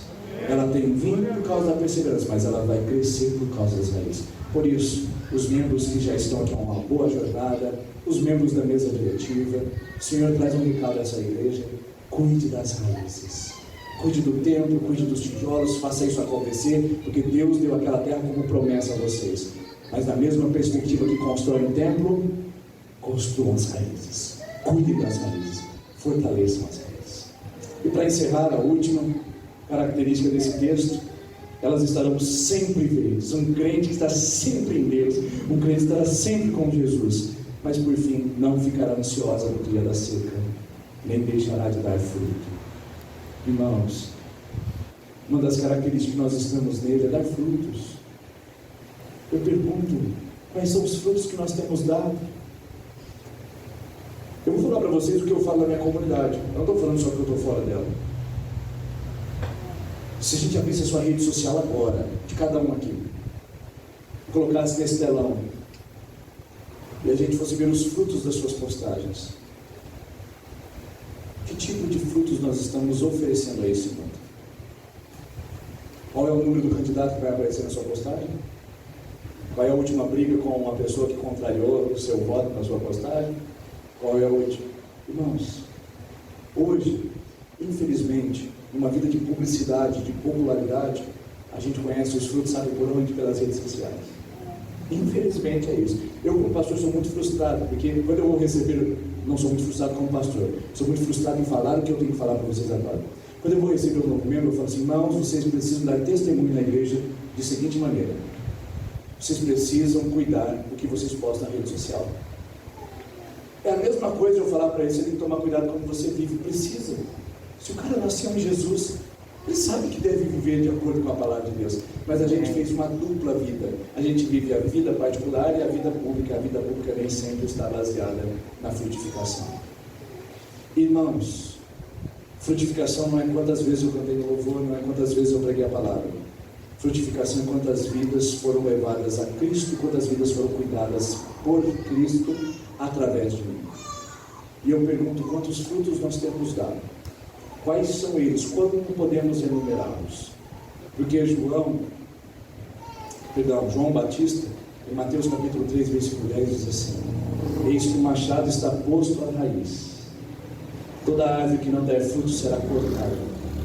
Ela tem vindo por causa da perseverança, mas ela vai crescer por causa das raízes. Por isso, os membros que já estão aqui há uma boa jornada, os membros da mesa diretiva, o Senhor traz um recado a essa igreja: cuide das raízes. Cuide do templo, cuide dos tijolos, faça isso acontecer, porque Deus deu aquela terra como promessa a vocês. Mas na mesma perspectiva que constrói um templo, construam as raízes. Cuide das raízes, fortaleçam as raízes. E para encerrar, a última característica desse texto: elas estarão sempre verdes. Um crente está sempre em Deus, um crente estará sempre com Jesus, mas por fim não ficará ansiosa no dia da seca, nem deixará de dar fruto. Irmãos, Uma das características que nós estamos nele é dar frutos. Eu pergunto, quais são os frutos que nós temos dado? Eu vou falar para vocês o que eu falo na minha comunidade. Eu não estou falando só que eu estou fora dela. Se a gente abrisse a sua rede social agora, de cada um aqui, colocasse nesse telão, e a gente fosse ver os frutos das suas postagens, que tipo de frutos nós estamos oferecendo a esse mundo? Qual é o número do candidato que vai aparecer na sua postagem? Qual é a última briga com uma pessoa que contrariou o seu voto na sua postagem? Qual é a última? Irmãos, hoje, infelizmente, numa vida de publicidade, de popularidade, a gente conhece os frutos, sabe por onde? Pelas redes sociais. Infelizmente é isso. Eu, como pastor, sou muito frustrado, porque quando eu vou receber, não sou muito frustrado como pastor, sou muito frustrado em falar o que eu tenho que falar para vocês agora. Quando eu vou receber um novo membro, eu falo assim: irmãos, vocês precisam dar testemunho na igreja de seguinte maneira: vocês precisam cuidar do que vocês postam na rede social. É a mesma coisa eu falar para ele: você tem que tomar cuidado como você vive. Precisa. Se o cara nasceu em Jesus, ele sabe que deve viver de acordo com a palavra de Deus. Mas a gente fez uma dupla vida. A gente vive a vida particular e a vida pública. A vida pública nem sempre está baseada na frutificação. Irmãos, frutificação não é quantas vezes eu cantei no louvor, não é quantas vezes eu preguei a palavra. Frutificação é quantas vidas foram levadas a Cristo, quantas vidas foram cuidadas por Cristo através de mim. E eu pergunto: quantos frutos nós temos dado? Quais são eles? Como podemos enumerá-los? Porque João Batista, em Mateus capítulo 3, versículo 10, diz assim: eis que o machado está posto à raiz. Toda árvore que não der fruto será cortada.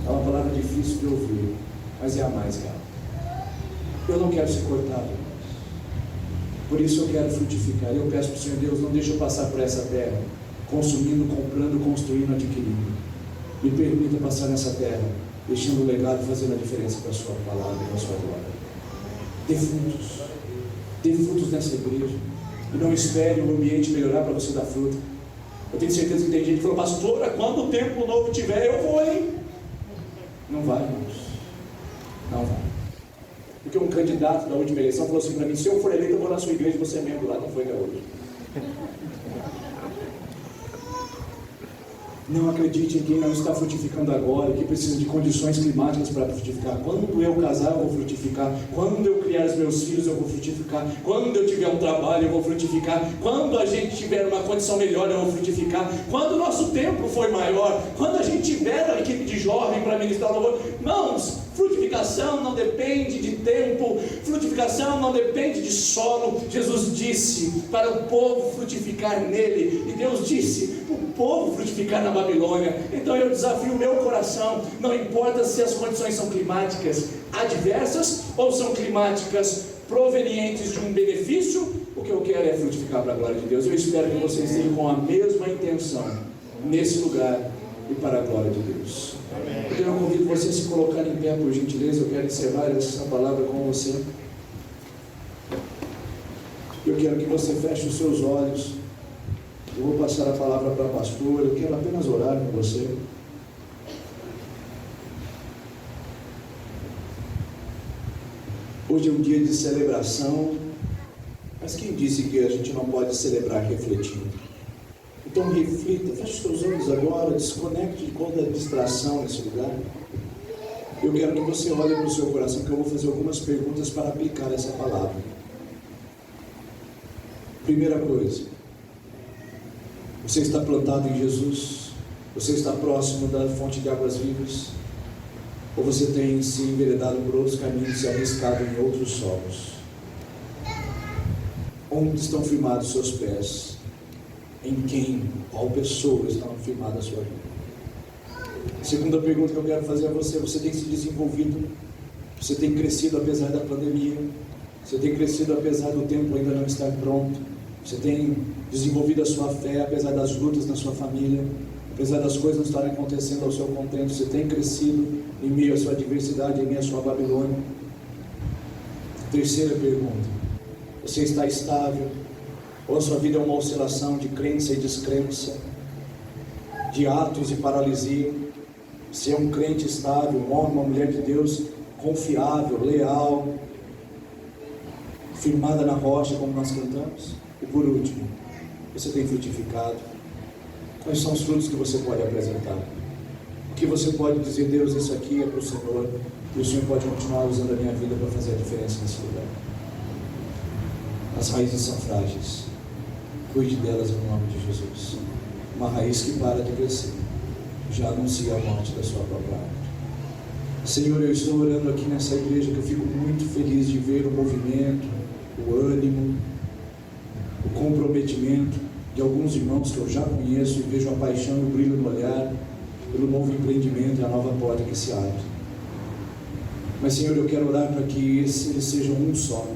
É uma palavra difícil de ouvir, mas é a mais real. Eu não quero ser cortado, por isso eu quero frutificar. Eu peço para o Senhor Deus: não deixe eu passar por essa terra consumindo, comprando, construindo, adquirindo. Me permita passar nessa terra deixando o legado, fazendo a diferença com a sua palavra e com a sua glória. Dê frutos nessa igreja, e não espere o ambiente melhorar para você dar fruto. Eu tenho certeza que tem gente que falou: pastora, quando o tempo novo tiver, eu vou, hein? Não vai, irmãos. Não vai. Porque um candidato da última eleição falou assim para mim: se eu for eleito, eu vou na sua igreja, você é membro lá. Não foi até hoje. Não acredite em quem não está frutificando agora, que precisa de condições climáticas para frutificar. Quando eu casar, eu vou frutificar. Quando eu criar os meus filhos, eu vou frutificar. Quando eu tiver um trabalho, eu vou frutificar. Quando a gente tiver uma condição melhor, eu vou frutificar. Quando o nosso tempo for maior, quando a gente tiver a equipe de jovem para ministrar o louvor. Irmãos, frutificação não depende de tempo, frutificação não depende de solo. Jesus disse para o povo frutificar nele, e Deus disse para o povo frutificar na Babilônia. Então eu desafio o meu coração: não importa se as condições são climáticas adversas ou são climáticas provenientes de um benefício, o que eu quero é frutificar para a glória de Deus. Eu espero que vocês tenham com a mesma intenção nesse lugar e para a glória de Deus. Eu convido você a se colocar em pé, por gentileza. Eu quero encerrar essa palavra com você. Eu quero que você feche os seus olhos. Eu vou passar a palavra para a pastora. Eu quero apenas orar com você. Hoje é um dia de celebração, mas quem disse que a gente não pode celebrar refletindo? Então reflita, feche os seus olhos agora, desconecte de toda distração nesse lugar. Eu quero que você olhe para o seu coração, que eu vou fazer algumas perguntas para aplicar essa palavra. Primeira coisa: você está plantado em Jesus? Você está próximo da fonte de águas vivas? Ou você tem se enveredado por outros caminhos e se arriscado em outros solos? Onde estão firmados seus pés? Em quem, qual pessoa está firmada a sua vida? Segunda pergunta que eu quero fazer a você: você tem se desenvolvido? Você tem crescido apesar da pandemia? Você tem crescido apesar do tempo ainda não estar pronto? Você tem desenvolvido a sua fé apesar das lutas na sua família? Apesar das coisas não estarem acontecendo ao seu contento? Você tem crescido em meio à sua adversidade, em meio à sua Babilônia? Terceira pergunta: você está estável? Ou a sua vida é uma oscilação de crença e descrença, de atos e paralisia? ser um crente estável, um homem, uma mulher de Deus confiável, leal, firmada na rocha, como nós cantamos? E por último, você tem frutificado? Quais são os frutos que você pode apresentar? O que você pode dizer: Deus, isso aqui é para o Senhor, e o Senhor pode continuar usando a minha vida para fazer a diferença nesse lugar. As raízes são frágeis, cuide delas no nome de Jesus. Uma raiz que para de crescer já anuncia a morte da sua própria árvore. Senhor, eu estou orando aqui nessa igreja, que eu fico muito feliz de ver o movimento, o ânimo, o comprometimento de alguns irmãos que eu já conheço, e vejo a paixão e o brilho no olhar pelo novo empreendimento e a nova porta que se abre. Mas, Senhor, eu quero orar para que eles sejam um só.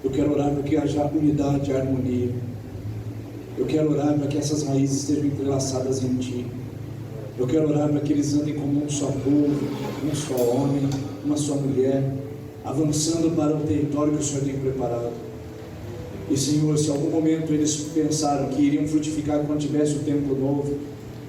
Eu quero orar para que haja unidade e harmonia. Eu quero orar para que essas raízes estejam entrelaçadas em Ti. Eu quero orar para que eles andem como um só povo, um só homem, uma só mulher, avançando para o território que o Senhor tem preparado. E, Senhor, se em algum momento eles pensaram que iriam frutificar quando tivesse o templo novo,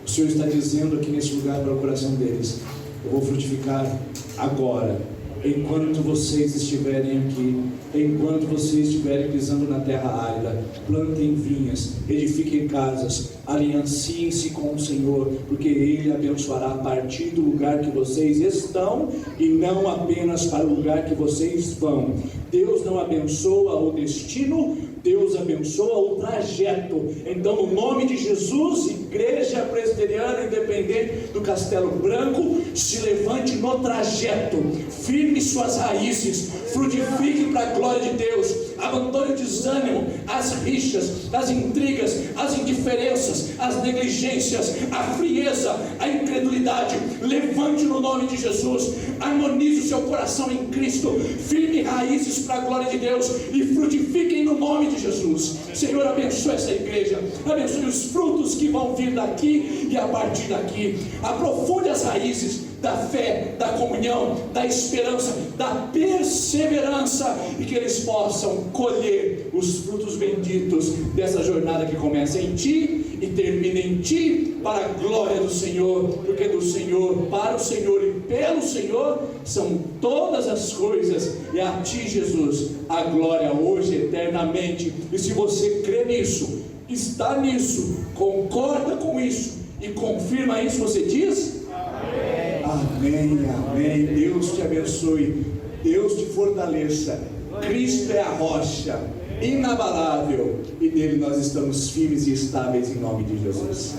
o Senhor está dizendo aqui nesse lugar para o coração deles: eu vou frutificar agora, enquanto vocês estiverem aqui, enquanto vocês estiverem pisando na terra árida. Plantem vinhas, edifiquem casas, alianciem-se com o Senhor, porque Ele abençoará a partir do lugar que vocês estão e não apenas para o lugar que vocês vão. Deus não abençoa o destino, Deus abençoa o trajeto. Então, no nome de Jesus, Igreja Presbiteriana Independente do Castelo Branco, se levante no trajeto, firme suas raízes, frutifique para a glória de Deus, abandone o desânimo, as rixas, as intrigas, as indiferenças, as negligências, a frieza, a incredulidade. Levante no nome de Jesus, harmonize o seu coração em Cristo, firme raízes para a glória de Deus e frutifiquem no nome de Jesus. Senhor, abençoe essa igreja, abençoe os frutos que vão vir daqui e a partir daqui. Aprofunde as raízes da fé, da comunhão, da esperança, da perseverança, e que eles possam colher os frutos benditos dessa jornada que começa em Ti e termina em Ti, para a glória do Senhor, porque do Senhor, para o Senhor e pelo Senhor são todas as coisas, e a Ti, Jesus, a glória hoje, eternamente. E se você crê nisso, está nisso, concorda com isso e confirma isso, você diz: amém, amém. Deus te abençoe, Deus te fortaleça. Cristo é a rocha inabalável, e nele nós estamos firmes e estáveis em nome de Jesus.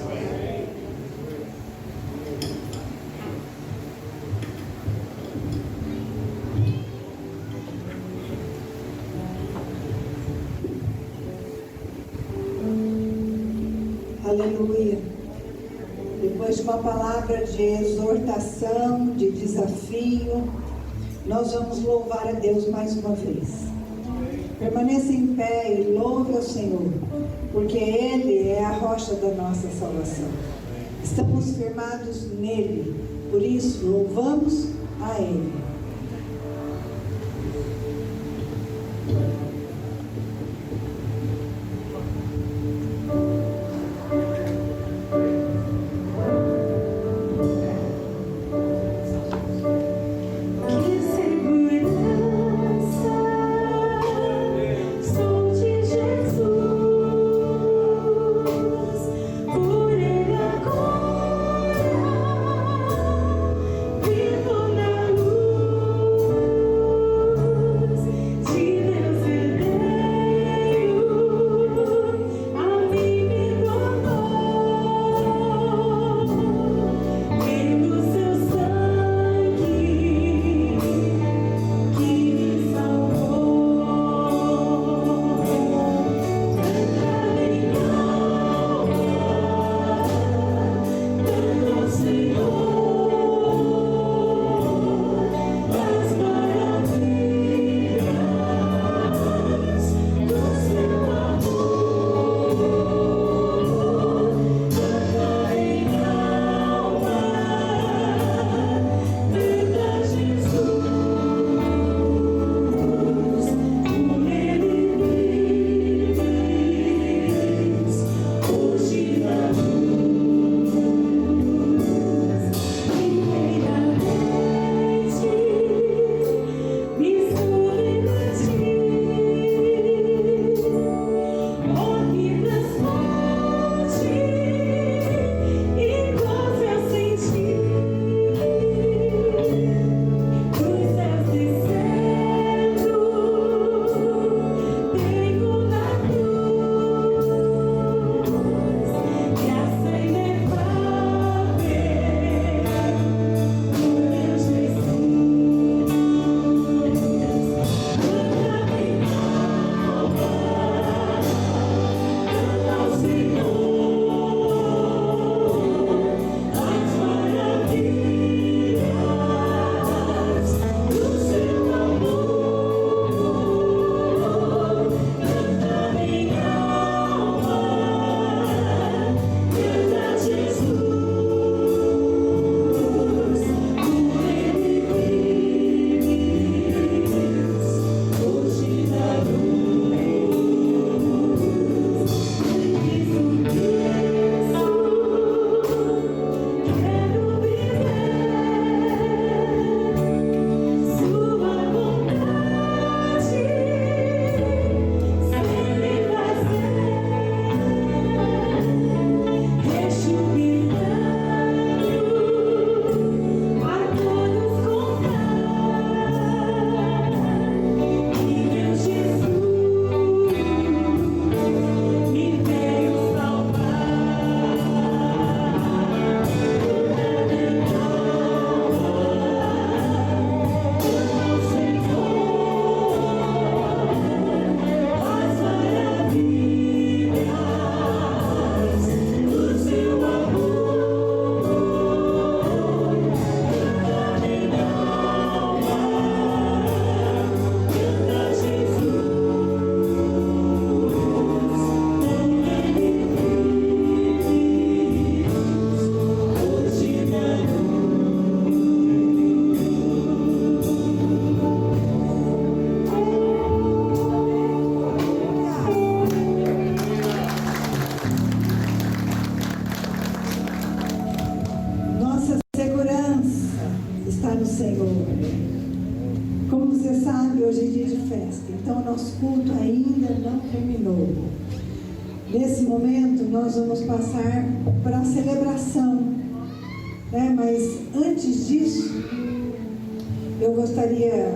Aleluia. Depois de uma palavra de exortação, de desafio, nós vamos louvar a Deus mais uma vez. Permaneça em pé e louve ao Senhor, porque Ele é a rocha da nossa salvação. Estamos firmados nele, por isso louvamos a Ele. Vivo na luz. Como você sabe, hoje é dia de festa, então o nosso culto ainda não terminou. Nesse momento, nós vamos passar para a celebração, né? Mas antes disso, eu gostaria,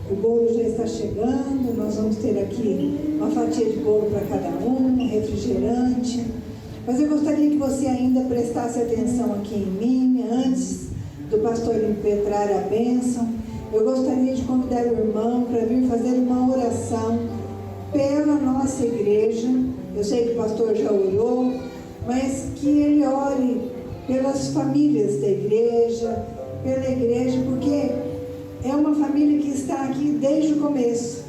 o bolo já está chegando, nós vamos ter aqui uma fatia de bolo para cada um refrigerante, mas eu gostaria que você ainda prestasse atenção aqui em mim, antes do pastor impetrar a bênção. Eu gostaria de convidar o irmão para vir fazer uma oração pela nossa igreja. Eu sei que o pastor já orou, mas que ele ore pelas famílias da igreja, pela igreja, porque é uma família que está aqui desde o começo.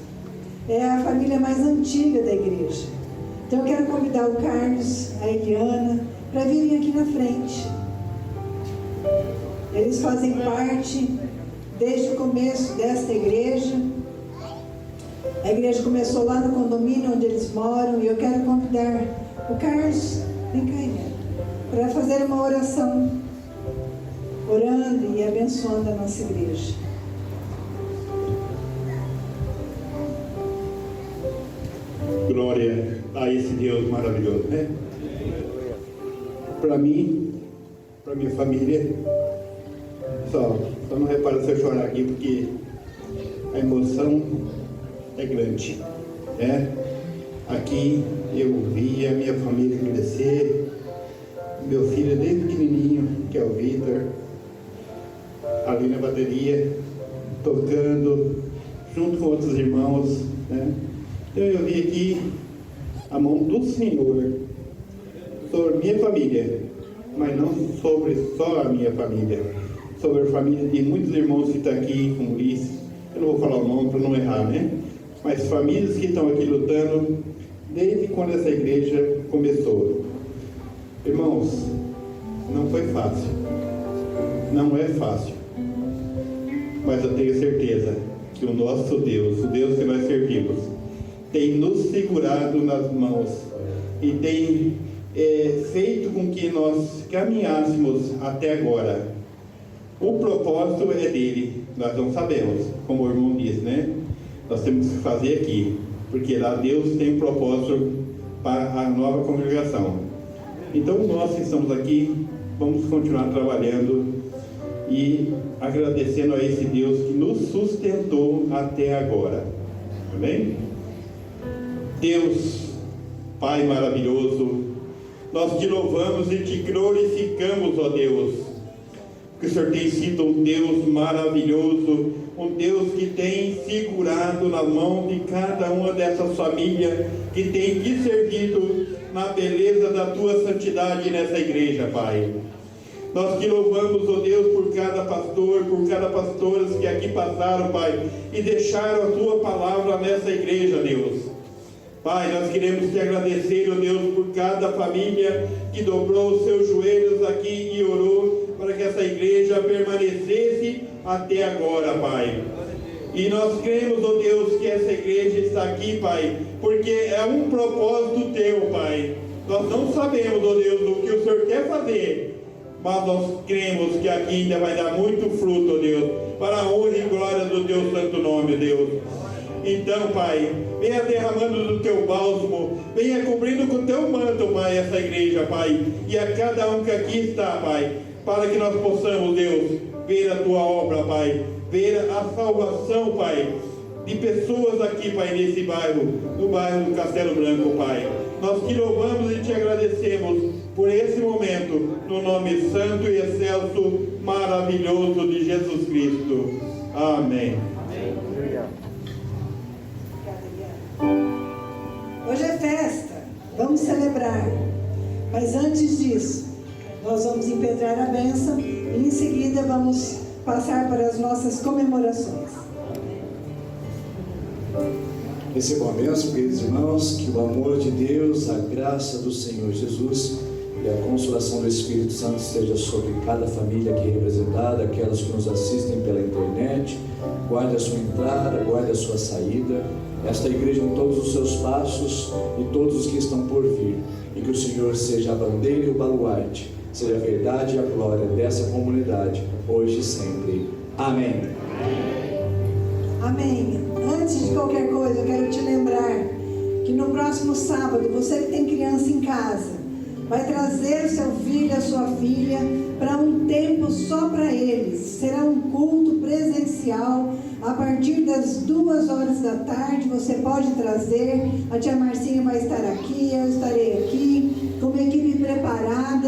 É a família mais antiga da igreja. Então eu quero convidar o Carlos, a Eliana, para virem aqui na frente. Eles fazem parte desde o começo desta igreja. A igreja começou lá no condomínio onde eles moram, e eu quero convidar o Carlos, vem cá, Eliana, para fazer uma oração, orando e abençoando a nossa igreja. Glória a esse Deus maravilhoso, né? Para mim, para minha família, só não repara se eu chorar aqui, porque a emoção é grande, né? Aqui eu vi a minha família crescer, meu filho desde pequenininho, que é o Vitor, ali na bateria, tocando, junto com outros irmãos, né? Então eu vi aqui a mão do Senhor sobre minha família, mas não sobre só a minha família, sobre a família de muitos irmãos que estão aqui, como Ulisses, eu não vou falar o nome para não errar, né? Mas famílias que estão aqui lutando desde quando essa igreja começou. Irmãos, não foi fácil, não é fácil, mas eu tenho certeza que o nosso Deus, o Deus que nós servimos, tem nos segurado nas mãos e tem feito com que nós caminhássemos até agora. O propósito é dele, nós não sabemos, como o irmão disse, né? Nós temos que fazer aqui, porque lá Deus tem um propósito para a nova congregação. Então nós que estamos aqui, vamos continuar trabalhando e agradecendo a esse Deus que nos sustentou até agora. Amém? Deus, Pai maravilhoso, nós te louvamos e te glorificamos, ó Deus, porque o Senhor tem sido um Deus maravilhoso, um Deus que tem segurado na mão de cada uma dessas famílias que tem te servido na beleza da tua santidade nessa igreja, Pai. Nós te louvamos, ó Deus, por cada pastor, por cada pastora que aqui passaram, Pai, e deixaram a tua palavra nessa igreja, Deus. Pai, nós queremos te agradecer, ó Deus, por cada família que dobrou os seus joelhos aqui e orou para que essa igreja permanecesse até agora, Pai. E nós cremos, ó Deus, que essa igreja está aqui, Pai, porque é um propósito teu, Pai. Nós não sabemos, ó Deus, o que o Senhor quer fazer, mas nós cremos que aqui ainda vai dar muito fruto, ó Deus, para a honra e glória do teu santo nome, Deus. Então, Pai, venha derramando do teu bálsamo, venha cobrindo com o teu manto, Pai, essa igreja, Pai, e a cada um que aqui está, Pai, para que nós possamos, Deus, ver a tua obra, Pai, ver a salvação, Pai, de pessoas aqui, Pai, nesse bairro, no bairro do Castelo Branco, Pai. Nós te louvamos e te agradecemos por esse momento, no nome santo e excelso, maravilhoso de Jesus Cristo. Amém. Hoje é festa, vamos celebrar, mas antes disso, nós vamos impetrar a bênção e em seguida vamos passar para as nossas comemorações. Recebam a bênção, queridos irmãos, que o amor de Deus, a graça do Senhor Jesus e a consolação do Espírito Santo esteja sobre cada família aqui representada, aquelas que nos assistem pela internet. Guarde a sua entrada, guarde a sua saída, esta igreja em todos os seus passos e todos os que estão por vir, e que o Senhor seja a bandeira e o baluarte, seja a verdade e a glória dessa comunidade, hoje e sempre. Amém. Amém. Antes de qualquer coisa, eu quero te lembrar que no próximo sábado, você que tem criança em casa, vai trazer o seu filho, a sua filha, para um tempo só para eles. Será um culto presencial a partir das 2 horas da tarde. Você pode trazer, a tia Marcinha vai estar aqui, eu estarei aqui, com uma equipe preparada.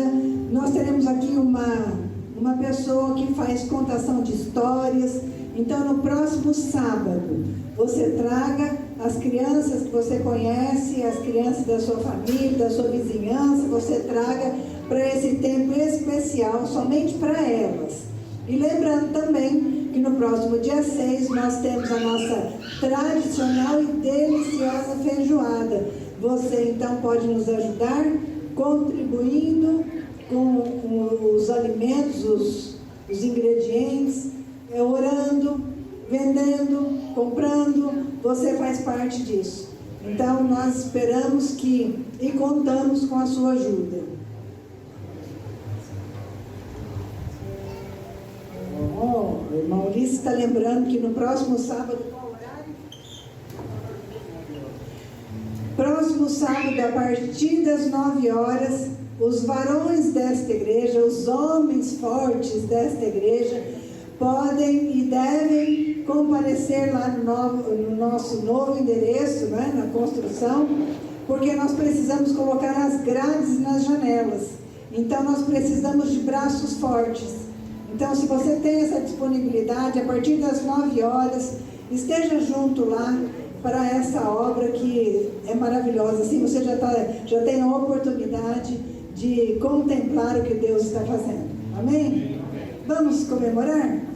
Nós teremos aqui uma pessoa que faz contação de histórias. Então, no próximo sábado, você traga as crianças que você conhece, as crianças da sua família, da sua vizinhança, você traga para esse tempo especial, somente para elas. E lembrando também que no próximo dia 6, nós temos a nossa tradicional e deliciosa feijoada. Você, então, pode nos ajudar contribuindo com os alimentos, os ingredientes, orando, vendendo, comprando, você faz parte disso. Então nós esperamos e contamos com a sua ajuda. O irmão Ulisses está lembrando que no próximo sábado, qual horário? Próximo sábado, a partir das 9 horas, os varões desta igreja, os homens fortes desta igreja, podem e devem comparecer lá no nosso novo endereço, né, na construção, porque nós precisamos colocar as grades nas janelas. Então nós precisamos de braços fortes. Então, se você tem essa disponibilidade, a partir das 9 horas, esteja junto lá para essa obra que é maravilhosa. Assim você já tem a oportunidade de contemplar o que Deus está fazendo. Amém? Vamos comemorar?